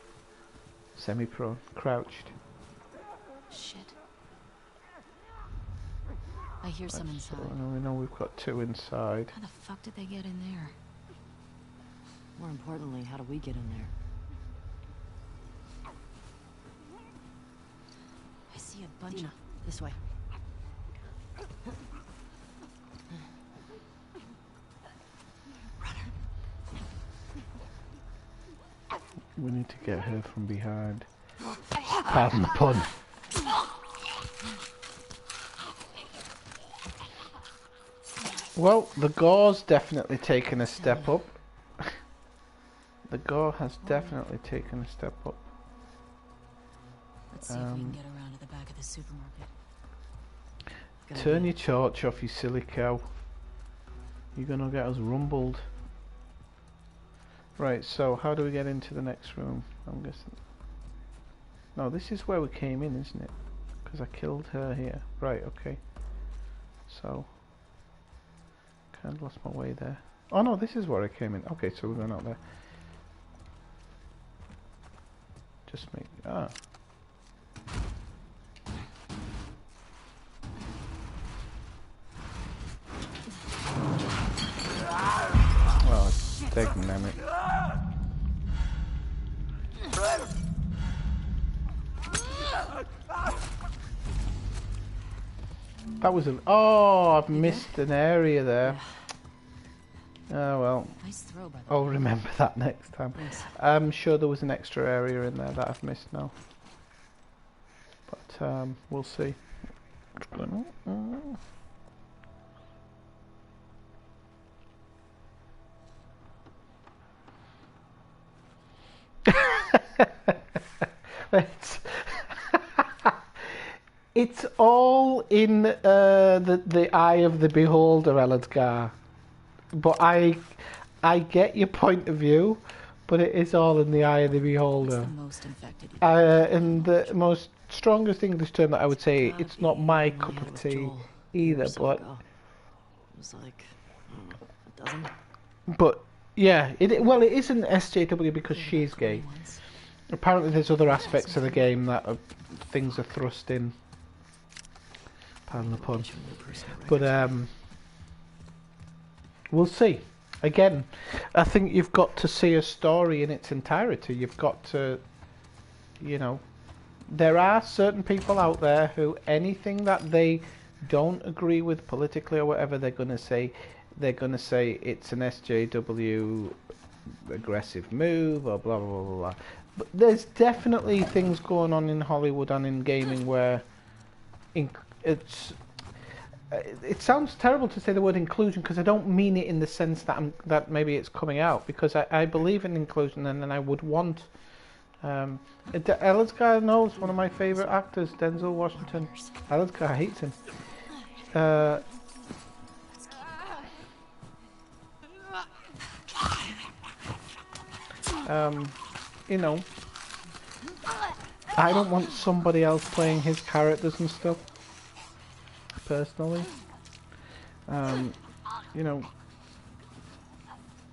Semi-prone, crouched. Shit. I hear some inside. So we know we've got two inside. How the fuck did they get in there? More importantly, how do we get in there? I see a bunch Dina, of... this way. We need to get her from behind. Pardon the pun. Well, the gore's definitely taken a step up. The gore has definitely taken a step up. Let's see if we can get around to the back of the supermarket. Turn your torch off, you silly cow. You're gonna get us rumbled. Right, so how do we get into the next room? I'm guessing... No, this is where we came in, isn't it? Because I killed her here. Right, okay. So... kind of lost my way there. Oh no, this is where I came in. Okay, so we're going out there. Just make... ah. Well, it's taking them it. That was a... oh, I've missed an area there. Oh well. Nice throw, by the I'll way. remember that next time. Thanks. I'm sure there was an extra area in there that I've missed now. But we'll see. What's going on? It's all in the eye of the beholder, Eladgar. But I get your point of view, but it is all in the eye of the beholder. What's the most infected? And the most strongest English term that I would say, it's not my cup of tea either, but... It was like, I don't know, a dozen? But, yeah, it isn't SJW because she's gay. Apparently there's other aspects of the game that things are thrust in. Pardon the pun. But, we'll see. Again, I think you've got to see a story in its entirety. You've got to, you know, there are certain people out there who anything that they don't agree with politically or whatever, they're going to say it's an SJW aggressive move or blah blah blah blah blah. But there's definitely things going on in Hollywood and in gaming where it sounds terrible to say the word inclusion because I don't mean it in the sense that maybe it's coming out, because I believe in inclusion, and then I would want Eladgar knows one of my favourite actors, Denzel Washington. Eladgar hates him. You know, I don't want somebody else playing his characters and stuff. Personally, you know,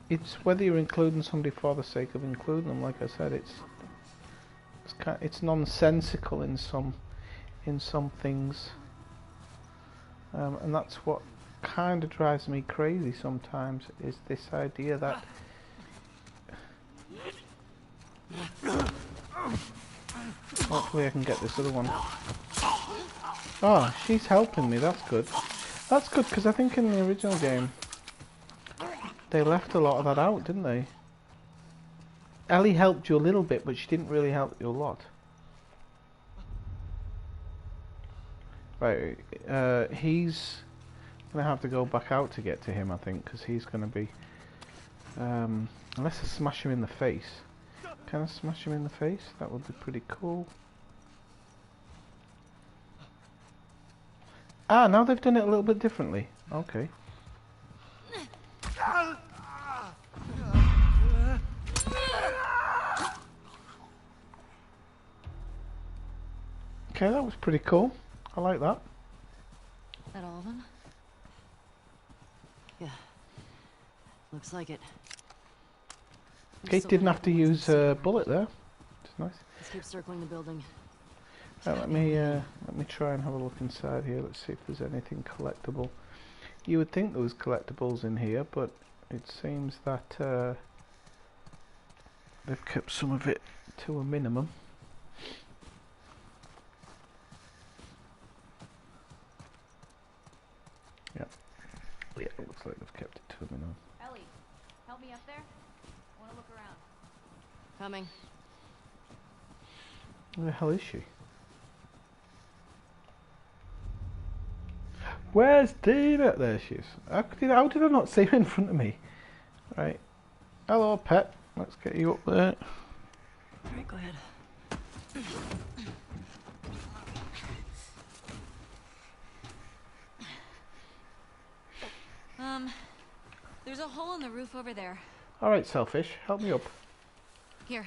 it's whether you're including somebody for the sake of including them. Like I said, it's nonsensical in some things, and that's what kind of drives me crazy sometimes. Is this idea that hopefully I can get this other one. Oh, she's helping me, that's good. That's good, because I think in the original game, They left a lot of that out, didn't they? Ellie helped you a little bit, but she didn't really help you a lot. Right, he's gonna have to go back out to get to him, I think, because he's gonna be. Unless I smash him in the face. Can I smash him in the face? That would be pretty cool. Ah, now they've done it a little bit differently. Okay. Okay, that was pretty cool. I like that. Is that all of them? Yeah. Looks like it. Kate didn't have to use a bullet there. It's nice. Let's keep circling the building. Let me try and have a look inside here. Let's see if there's anything collectible. You would think there was collectibles in here, but it seems that they've kept some of it to a minimum. Yeah, it looks like they've kept it to a minimum. Ellie, help me up there. I want to look around. Coming. Where the hell is she? Where's Dina? There she is. How did I not see her in front of me? Right. Hello, pet. Let's get you up there. Alright, go ahead. There's a hole in the roof over there. Alright, Selfish. Help me up. Here.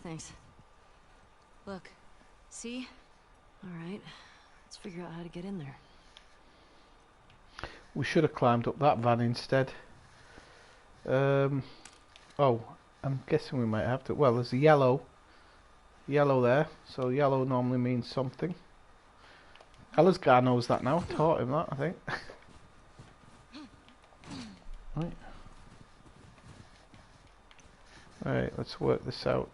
Thanks. Look. See? Alright. Let's figure out how to get in there. We should have climbed up that van instead. Oh, I'm guessing we might have to. Well, there's a yellow there, so yellow normally means something. Ella's guy knows that now. Taught him that, I think. Right. Right, let's work this out.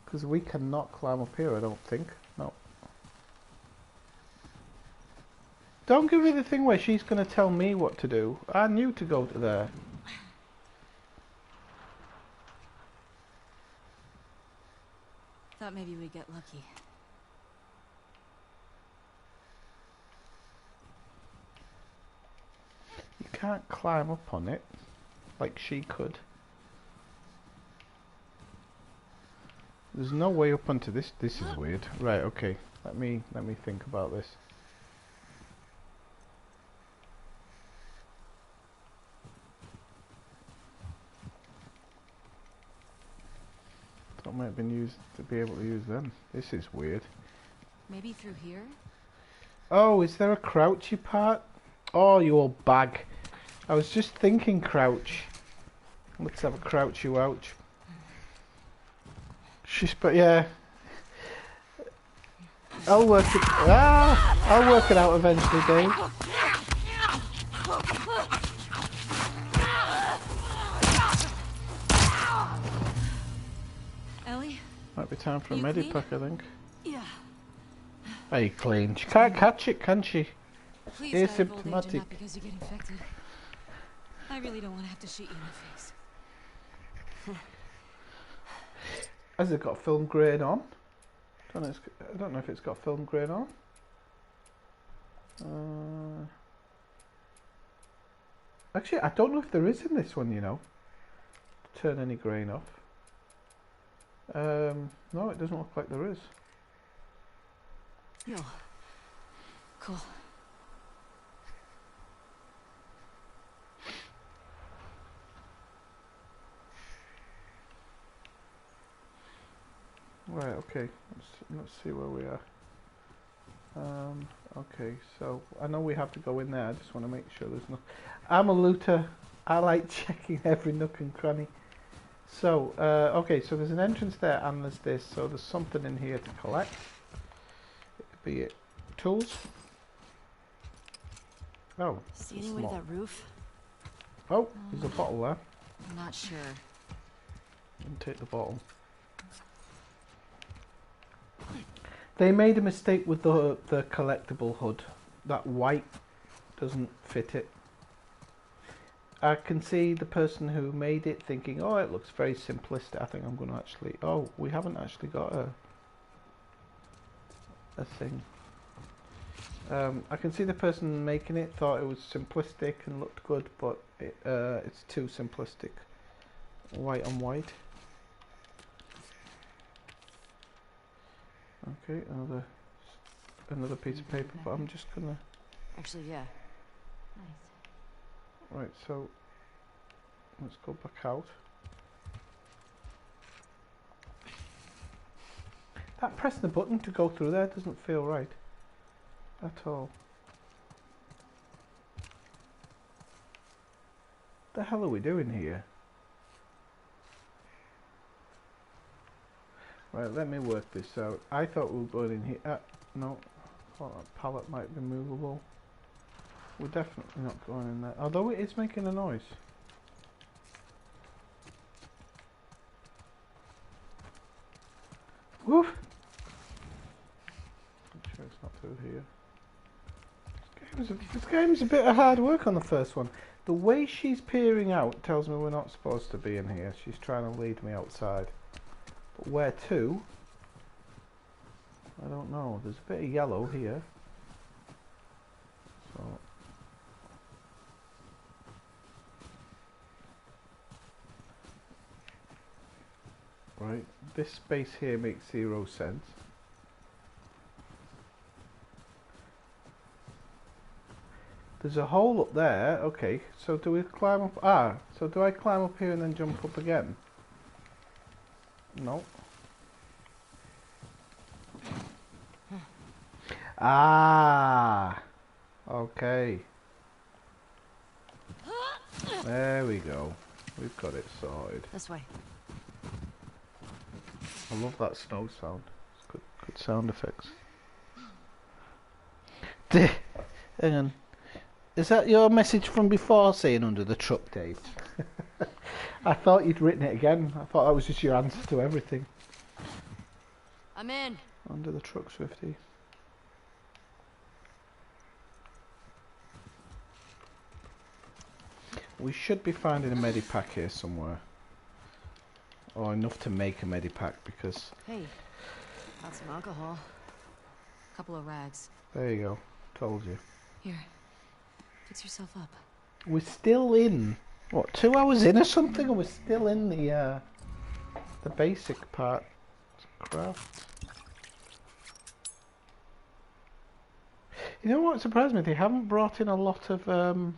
Because we cannot climb up here, I don't think. No. Don't give me the thing where she's going to tell me what to do. I knew to go to there. Thought maybe we'd get lucky. You can't climb up on it like she could. There's no way up onto this. This is weird. Right, okay. Let me think about this. That might have been used to be able to use them. This is weird. Maybe through here? Oh, is there a crouchy part? Oh, you old bag. I was just thinking crouch. Let's have a crouch you ouch. But yeah. I'll work it out eventually, Dave. Ellie? Might be time for a medipack, I think. Yeah. Are you clean? She can't catch it, can she? Please Asymptomatic. not because you get infected. I really don't want to have to shoot you in the face. Has it got film grain on? I don't know if it's got film grain on. Actually, I don't know if there is in this one, you know. Turn any grain off. No, it doesn't look like there is. Yo. Cool. Right, okay. Let's see where we are. Okay, so I know we have to go in there. I just want to make sure there's no. I'm a looter. I like checking every nook and cranny. So, okay, so there's an entrance there and there's this. So there's something in here to collect. Be it tools. Oh, see any way to that roof? Oh, there's a bottle there. I'm not sure. And take the bottle. They made a mistake with the collectible HUD. That white doesn't fit it. I can see the person who made it thinking, oh, it looks very simplistic. I think I'm going to actually... Oh, we haven't actually got a thing. I can see the person making it thought it was simplistic and looked good, but it's too simplistic. White on white. Okay, another piece of paper, but I'm just gonna... Actually, yeah. Nice. Right, so let's go back out. That pressing the button to go through there doesn't feel right at all. What the hell are we doing here? Right, let me work this out. I thought we were going in here. No, I thought that pallet might be movable. We're definitely not going in there, although it is making a noise. Woof! I'm sure it's not through here. This game's a bit of hard work on the first one. The way she's peering out tells me we're not supposed to be in here. She's trying to lead me outside. But where to? I don't know. There's a bit of yellow here. So... Right, this space here makes 0 sense. There's a hole up there. Okay, so do we climb up? Ah, so do I climb up here and then jump up again? No. Ah, okay. There we go. We've got it sorted. This way. I love that snow sound. It's good sound effects. Hang on. Is that your message from before saying under the truck, Dave? I thought you'd written it again. I thought that was just your answer to everything. I'm in. Under the truck, Swifty. We should be finding a medipack here somewhere. Or enough to make a medipack because... Hey, got some alcohol. Couple of rags. There you go. Told you. Here, fix yourself up. We're still in... What, 2 hours in or something? And we're still in the basic part. Craft. You know what surprised me? They haven't brought in a lot of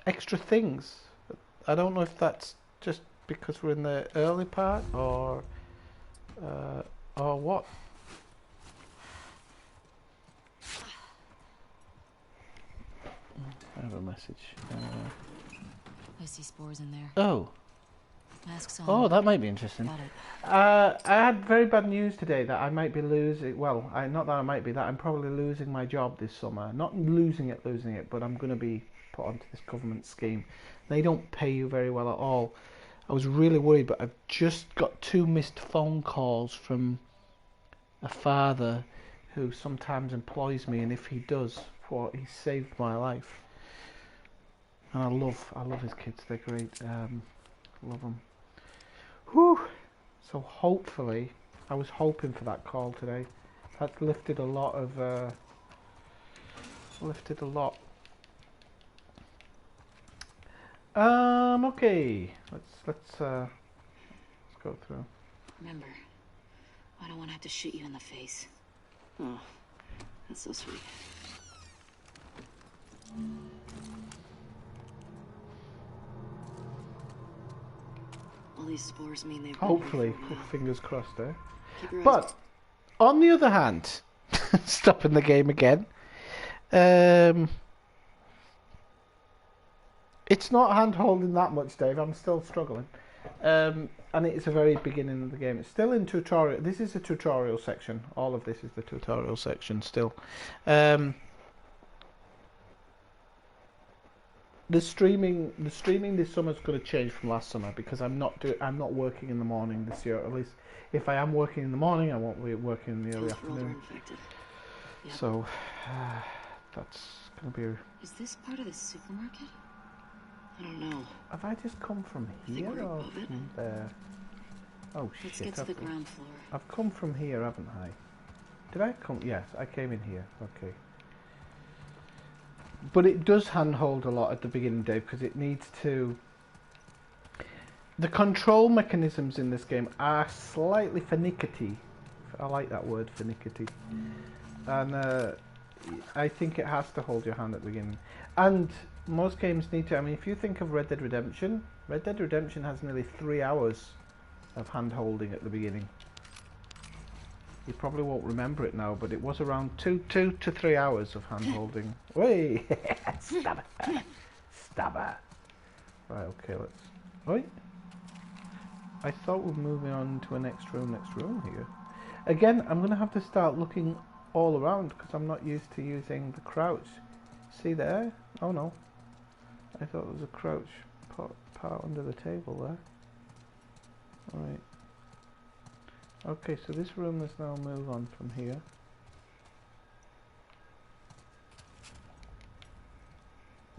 extra things. I don't know if that's just because we're in the early part or what. I have a message. I see spores in there. Oh. Masks on. Oh, that might be interesting. Got it. I had very bad news today that I might be losing. Well, not that I might be. That I'm probably losing my job this summer. Not losing it, but I'm going to be put onto this government scheme. They don't pay you very well at all. I was really worried, but I've just got 2 missed phone calls from a father who sometimes employs me, and if he does, he saved my life. And I love his kids. They're great. Love them. Whew. So hopefully, I was hoping for that call today. That lifted a lot of. Okay. Let's go through. Remember, I don't want to have to shoot you in the face. Oh, that's so sweet. All these spores mean they've been Hopefully, here for a while. fingers crossed there. Keep your eyes But on the other hand, stopping the game again. It's not hand-holding that much, Dave. I'm still struggling. And it's a very beginning of the game. It's still in tutorial. This is a tutorial section. All of this is the tutorial section still. The streaming this summer is going to change from last summer because I'm not working in the morning this year. At least if I am working in the morning, I won't be working in the early afternoon. Yep. So that's going to be. Is this part of the supermarket? I don't know. Have I just come from here or from there? Oh Let's shit! get to the ground floor. I've come from here, haven't I? Did I come? Yes, I came in here. Okay. But it does handhold a lot at the beginning, Dave, because it needs to. The control mechanisms in this game are slightly finicky. I like that word, finicky. And I think it has to hold your hand at the beginning. And most games need to. I mean, if you think of Red Dead Redemption has nearly 3 hours of hand holding at the beginning. You probably won't remember it now, but it was around 2 to 3 hours of hand holding. Wait, stabber, stabber. Right, okay, let's. Wait. I thought we were moving on to a next room here. Again, I'm going to have to start looking all around because I'm not used to using the crouch. See there? Oh no. I thought there was a crouch part under the table there. Alright. Okay, so this room, let's now move on from here.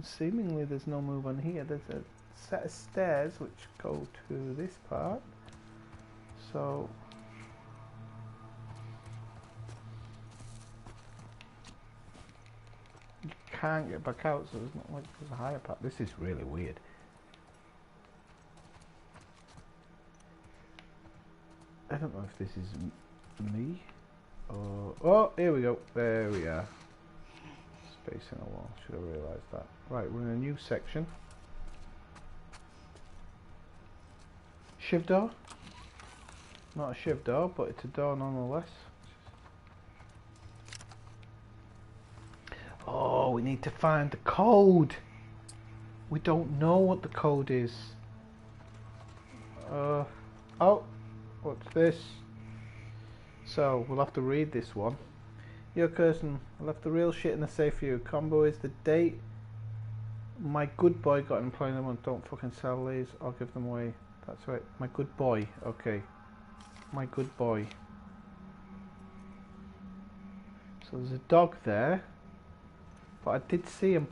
Seemingly there's no move on here. There's a set of stairs which go to this part. So you can't get back out, so it's not like there's a higher part. This is really weird. I don't know if this is me or... Oh, here we go. There we are. Space in a wall. Should have realised that. Right, we're in a new section. Shiv door. Not a shiv door, but it's a door nonetheless. Oh, we need to find the code. We don't know what the code is. Oh. What's this? So, we'll have to read this one. Yo, Kirsten, I left the real shit in the safe for you. Combo is the date my good boy got employed in the month. Don't fucking sell these or give them away. That's right. My good boy. Okay. My good boy. So there's a dog there. But I did see an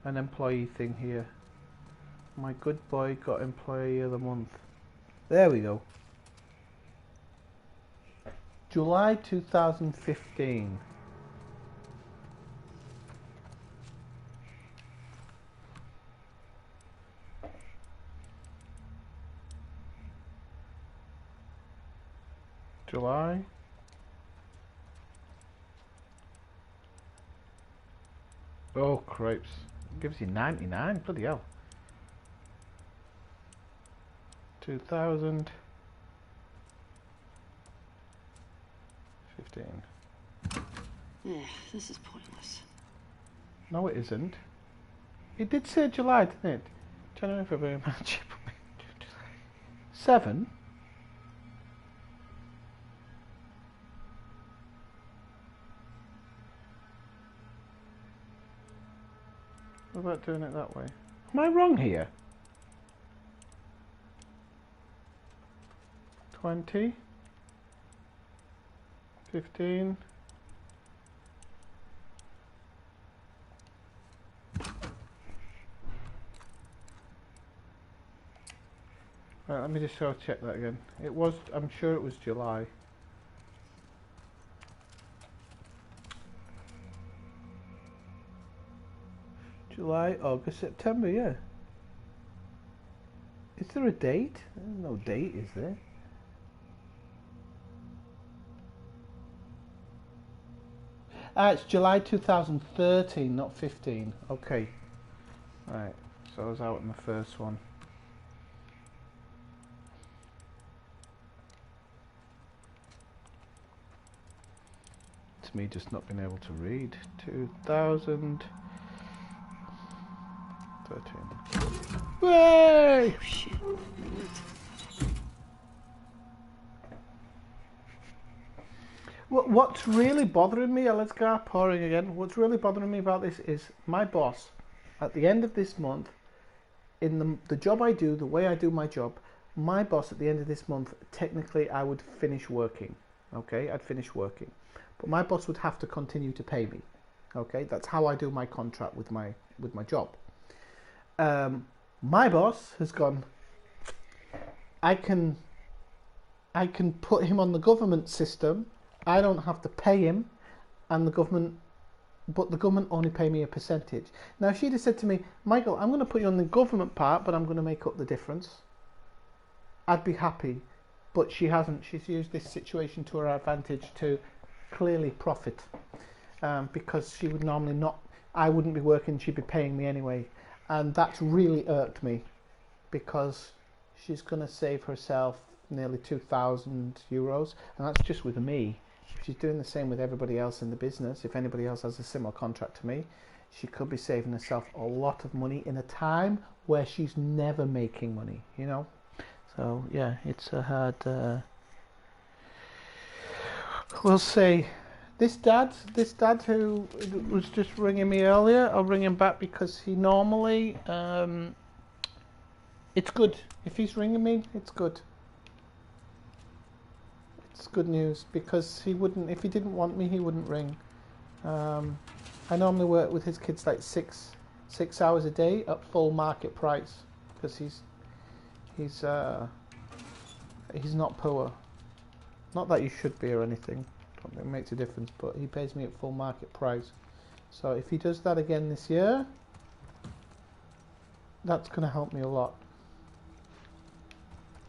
employee thing here. My good boy got employee of the month. There we go. July 2015. July. Oh, cripes. It gives you 99. Bloody hell. 2015. This is pointless. No, it isn't. It did say July, didn't it? January, February, March, April, May, June, July. 7? What about doing it that way? Am I wrong here? 20, 15. Right, let me just check that again. It was, I'm sure it was July. July, August, September, yeah. Is there a date? There's no date, is there? It's July 2013, not 15. Okay. Right, so I was out in the first one. It's me just not being able to read. 2013. Way! Oh, shit. What's really bothering me, let's go pouring again. What's really bothering me about this is my boss At the end of this month, in the job I do, the way I do my job, my boss at the end of this month, technically I would finish working. Okay, I'd finish working. But my boss would have to continue to pay me. Okay, that's how I do my contract with my job. My boss has gone, I can put him on the government system. I don't have to pay him, and the government only pay me a percentage. Now, if she'd have said to me, Michael, I'm going to put you on the government part, but I'm going to make up the difference, I'd be happy. But she hasn't. She's used this situation to her advantage to clearly profit, because she would normally not. I wouldn't be working. She'd be paying me anyway, and that's really irked me, because she's going to save herself nearly €2,000, and that's just with me. She's doing the same with everybody else in the business. If anybody else has a similar contract to me, she could be saving herself a lot of money in a time where she's never making money, you know. So yeah, it's a hard. We'll see. This dad who was just ringing me earlier, I'll ring him back, because he normally, it's good. If he's ringing me, it's good. It's good news, because he wouldn't, if he didn't want me, he wouldn't ring. I normally work with his kids like six hours a day at full market price, because he's not poor. Not that you should be or anything. I don't think it makes a difference, but he pays me at full market price. So if he does that again this year, that's going to help me a lot.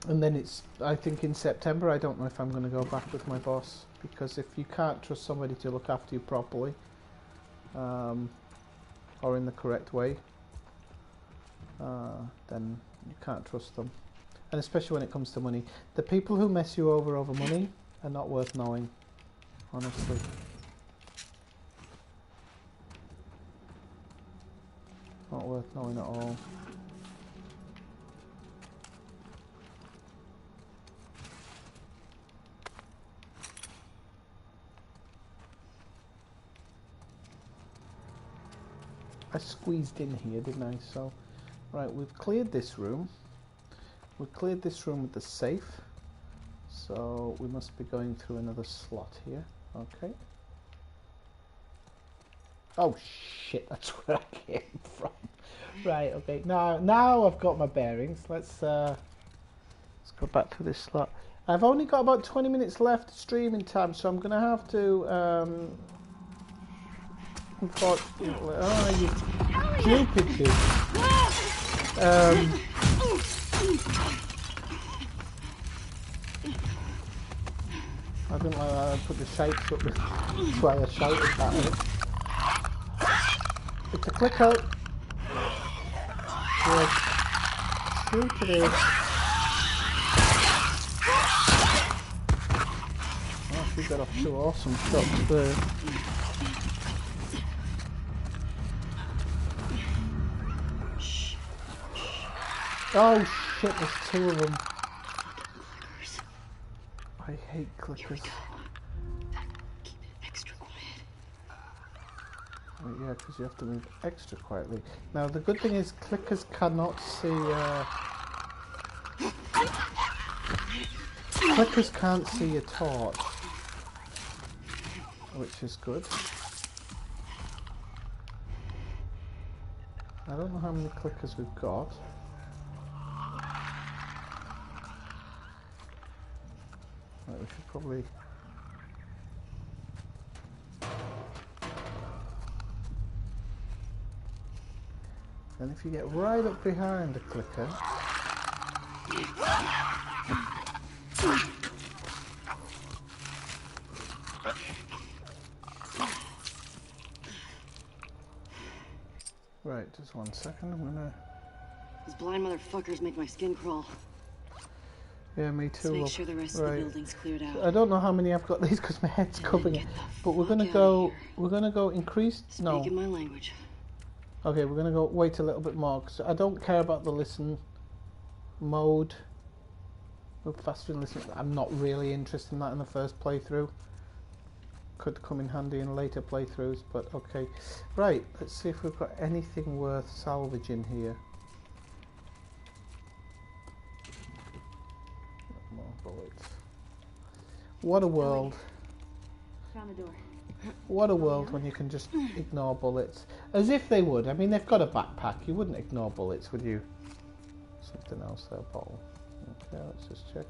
And then I think in September, I don't know if I'm going to go back with my boss, because if you can't trust somebody to look after you properly, or in the correct way, then you can't trust them. And especially when it comes to money. The people who mess you over money are not worth knowing, honestly. Not worth knowing at all. I squeezed in here, didn't I? So, right, we've cleared this room. We've cleared this room with the safe. So we must be going through another slot here. Okay. Oh shit, that's where I came from. Right, okay. Now I've got my bearings. Let's go back to this slot. I've only got about 20 minutes left streaming time, so I'm going to have to unfortunately, oh, you stupid kid. I didn't like that. I put the shapes up. That's why I shouted at it. It's a click out. Good. Shoot it is. Oh, she got off two awesome shots there. Oh shit, there's two of them. I hate clickers. Keep it extra quiet. Oh, yeah, because you have to move extra quietly. Now, the good thing is clickers cannot see... Clickers can't see a torch, which is good. I don't know how many clickers we've got. Right, we should probably... And if you get right up behind the clicker... Right, just 1 second, I'm gonna... These blind motherfuckers make my skin crawl. Yeah, me too. Let's make sure the rest of the building's cleared out. I don't know how many I've got these because my head's covering it. But we're gonna go. We're gonna go increase. No. Speaking my language. Okay, we're gonna go wait a little bit more because I don't care about the listen mode. Move faster and listen. I'm not really interested in that in the first playthrough. could come in handy in later playthroughs, but okay. Right, let's see if we've got anything worth salvaging here. More bullets. What a world. Found the door. What a world when you can just ignore bullets. As if they would. I mean, they've got a backpack. You wouldn't ignore bullets, would you? Something else there, bottle. Okay, let's just check.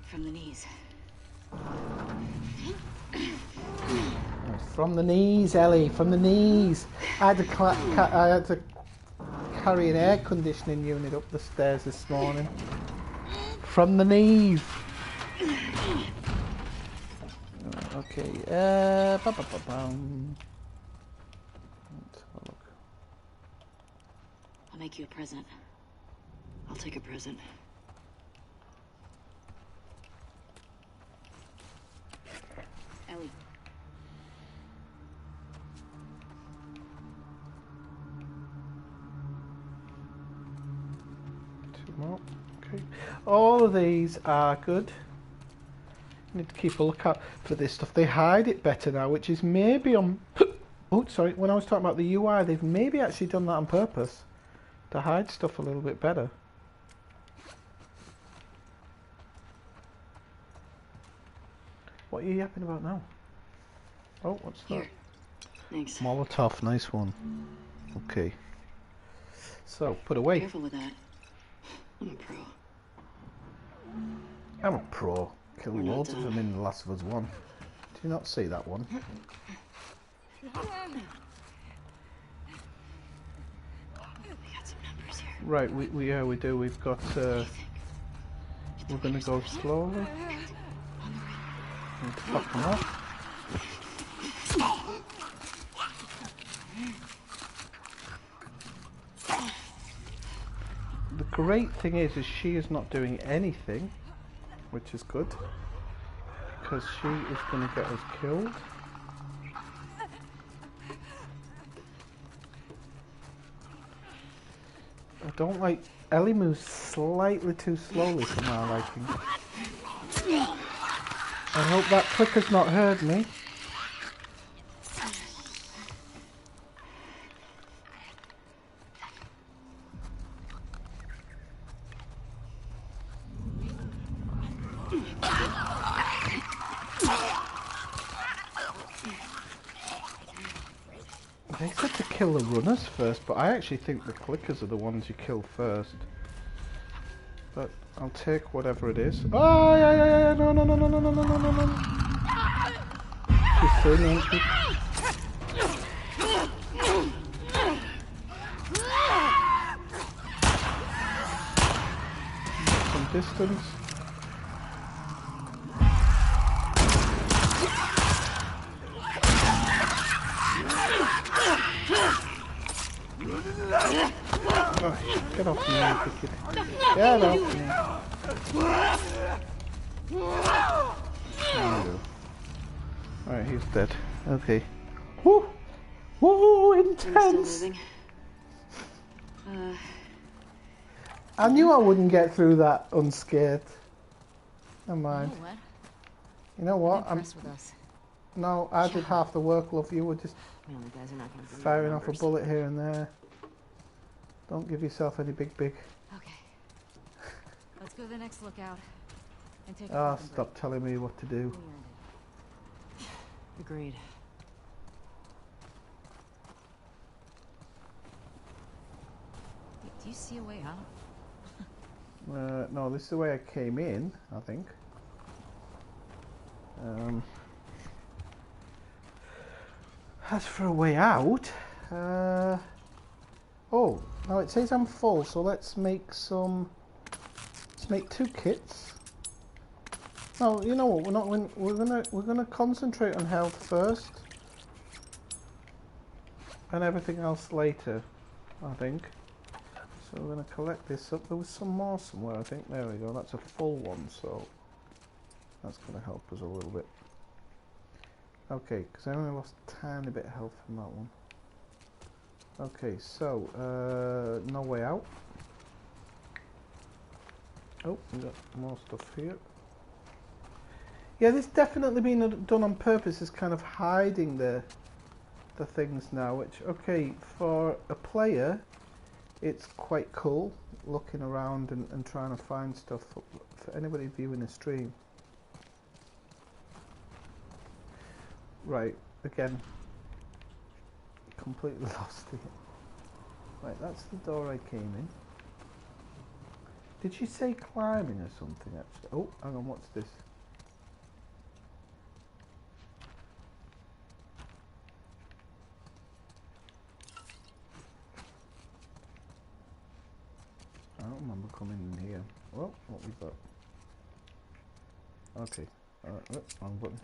From the knees. From the knees, Ellie, from the knees. I had to carry an air conditioning unit up the stairs this morning. From the knees. Okay, Let's have a look. I'll make you a present. I'll take a present. Ellie. Two more. Okay. All of these are good. Need to keep a lookout for this stuff. They hide it better now, which is maybe on... oh, sorry. When I was talking about the UI, they've maybe actually done that on purpose. To hide stuff a little bit better. What are you yapping about now? Oh, what's that? Here. Thanks. Molotov, nice one. Okay. So, put away. Careful with that. I'm a pro. I'm a pro. Killed loads of them in The Last of Us 1. Do you not see that one? We got some numbers here. Right, we do. We've got. We're gonna go slowly. Need to fuck them off. The great thing is she is not doing anything, which is good, because she is going to get us killed. I don't like... Ellie moves slightly too slowly for my liking. I hope that clicker's not heard me. They said to kill the runners first, but I actually think the clickers are the ones you kill first. But I'll take whatever it is. Oh, yeah, no, no. She's saying, ain't she? Some distance. Oh, get off me, you kid. Get off me. Alright, he's dead. Okay. Woo! Woo! Intense! I knew I wouldn't get through that unscathed. Never mind. You know what? I'm impressed with us. No, I did half the work, love. You were just firing off a bullet here and there. Don't give yourself any big. Okay. Let's go to the next lookout. And take Ah, stop telling me what to do. Agreed. Do you see a way out? No, this is the way I came in, I think. As for a way out, oh, now it says I'm full, so let's make some. Let's make 2 kits. No, you know what? We're gonna concentrate on health first, and everything else later, I think. So we're gonna collect this up. There was some more somewhere, I think. There we go. That's a full one, so that's gonna help us a little bit. Okay, because I only lost a tiny bit of health from that one. Okay, so no way out. Oh, we got more stuff here. Yeah, this definitely been done on purpose. Is kind of hiding the things now, which, okay, for a player, it's quite cool looking around and trying to find stuff for anybody viewing a stream. Right, again, completely lost it. Right, that's the door I came in. Did she say climbing or something, actually? Oh, hang on, what's this? I don't remember coming in here. Well, what we got? Okay. Wrong button.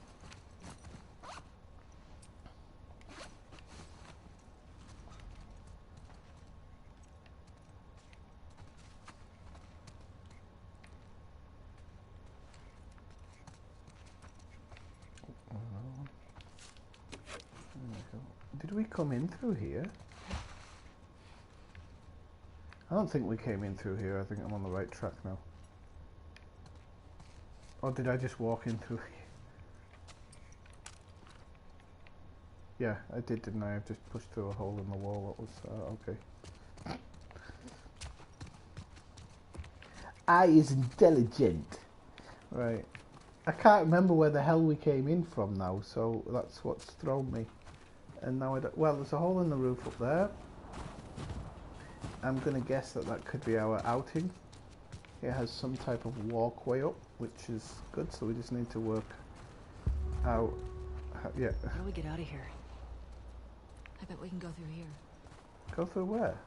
Did we come in through here? I don't think we came in through here. I think I'm on the right track now. Or did I just walk in through here? Yeah, I did, didn't I? I just pushed through a hole in the wall. That was okay. I is intelligent. Right. I can't remember where the hell we came in from now, so that's what's thrown me. And now I don't... Well, there's a hole in the roof up there. I'm going to guess that that could be our outing. It has some type of walkway up, which is good, so we just need to work out... yeah. How do we get out of here? I bet we can go through here. Go through where?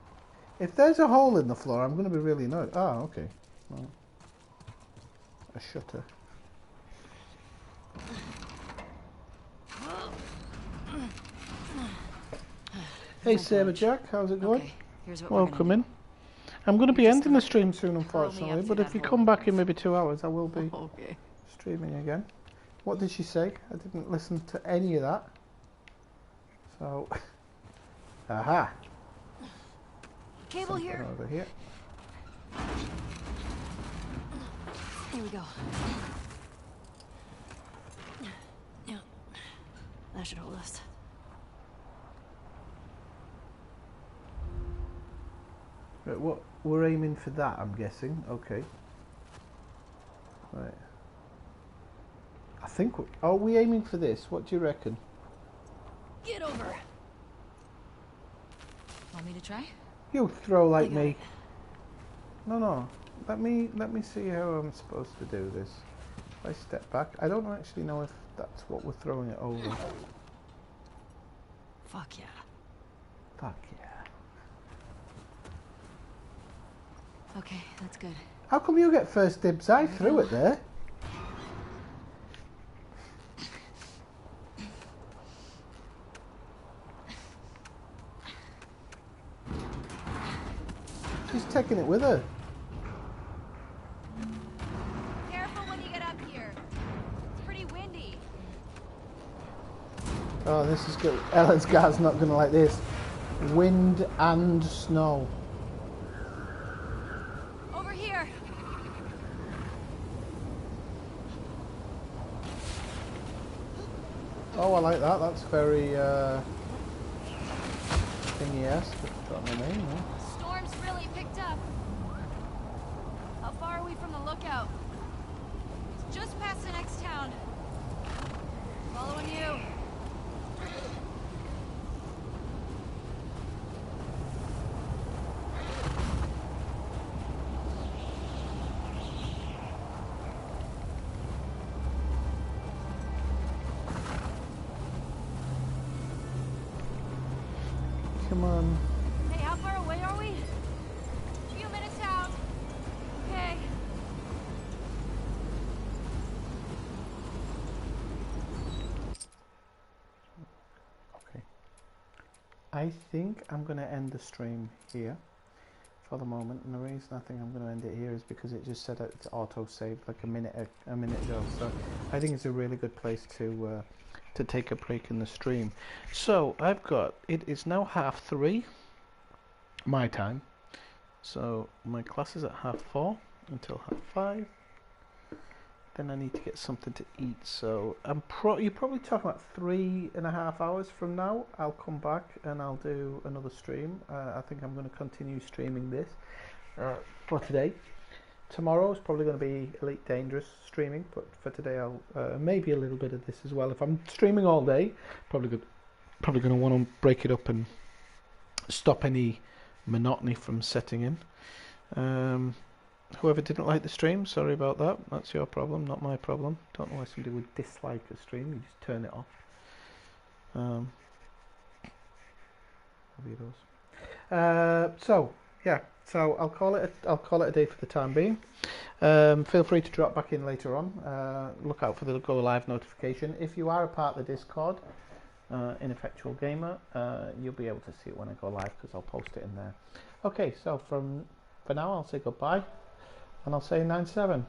If there's a hole in the floor, I'm going to be really annoyed. Ah, okay. Well, a shutter. Hey Saberjack, how's it going? Okay, here's what Welcome in. I'm going to be ending the stream soon, unfortunately, but if you come back in maybe 2 hours, I will be streaming again. What did she say? I didn't listen to any of that. So, aha. Cable Something here. over here. Here we go. Yeah, that should hold us. Right, what we're aiming for that, I'm guessing. Okay. Right. I think. Are we aiming for this? What do you reckon? Get over. Want me to try? You throw like me. No. Let me see how I'm supposed to do this. If I step back, I don't actually know if that's what we're throwing it over. Fuck yeah. Fuck yeah. Okay, that's good. How come you get first dibs? I threw it there. She's taking it with her. Careful when you get up here. It's pretty windy. Oh, this is good. Ellen's car's not going to like this. Wind and snow. Over here. Oh, I like that. That's very thingy-esque. Got my name, huh? Storm's really picked up. How far are we from the lookout? It's just past the next town. Following you. Come on. Hey, how far away are we? A few minutes out. Okay. Okay. I think I'm going to end the stream here for the moment, and the reason I think I'm going to end it here is because it just said it's auto-saved like a minute ago. So I think it's a really good place to take a break in the stream. So I've got, it is now 3:30 my time. So my class is at 4:30 until 5:30. then I need to get something to eat. So you're probably talking about 3.5 hours from now. I'll come back and I'll do another stream. I think I'm going to continue streaming this for today. Tomorrow is probably going to be Elite Dangerous streaming, but for today I'll maybe a little bit of this as well. If I'm streaming all day, probably going to want to break it up and stop any monotony from setting in. Whoever didn't like the stream, sorry about that. That's your problem, not my problem. Don't know why somebody would dislike a stream. You just turn it off. So yeah, so I'll call it a day for the time being. Feel free to drop back in later on. Look out for the go live notification. If you are a part of the Discord, Ineffectual Gamer, you'll be able to see it when I go live because I'll post it in there. Okay, so for now I'll say goodbye and I'll say 9-7.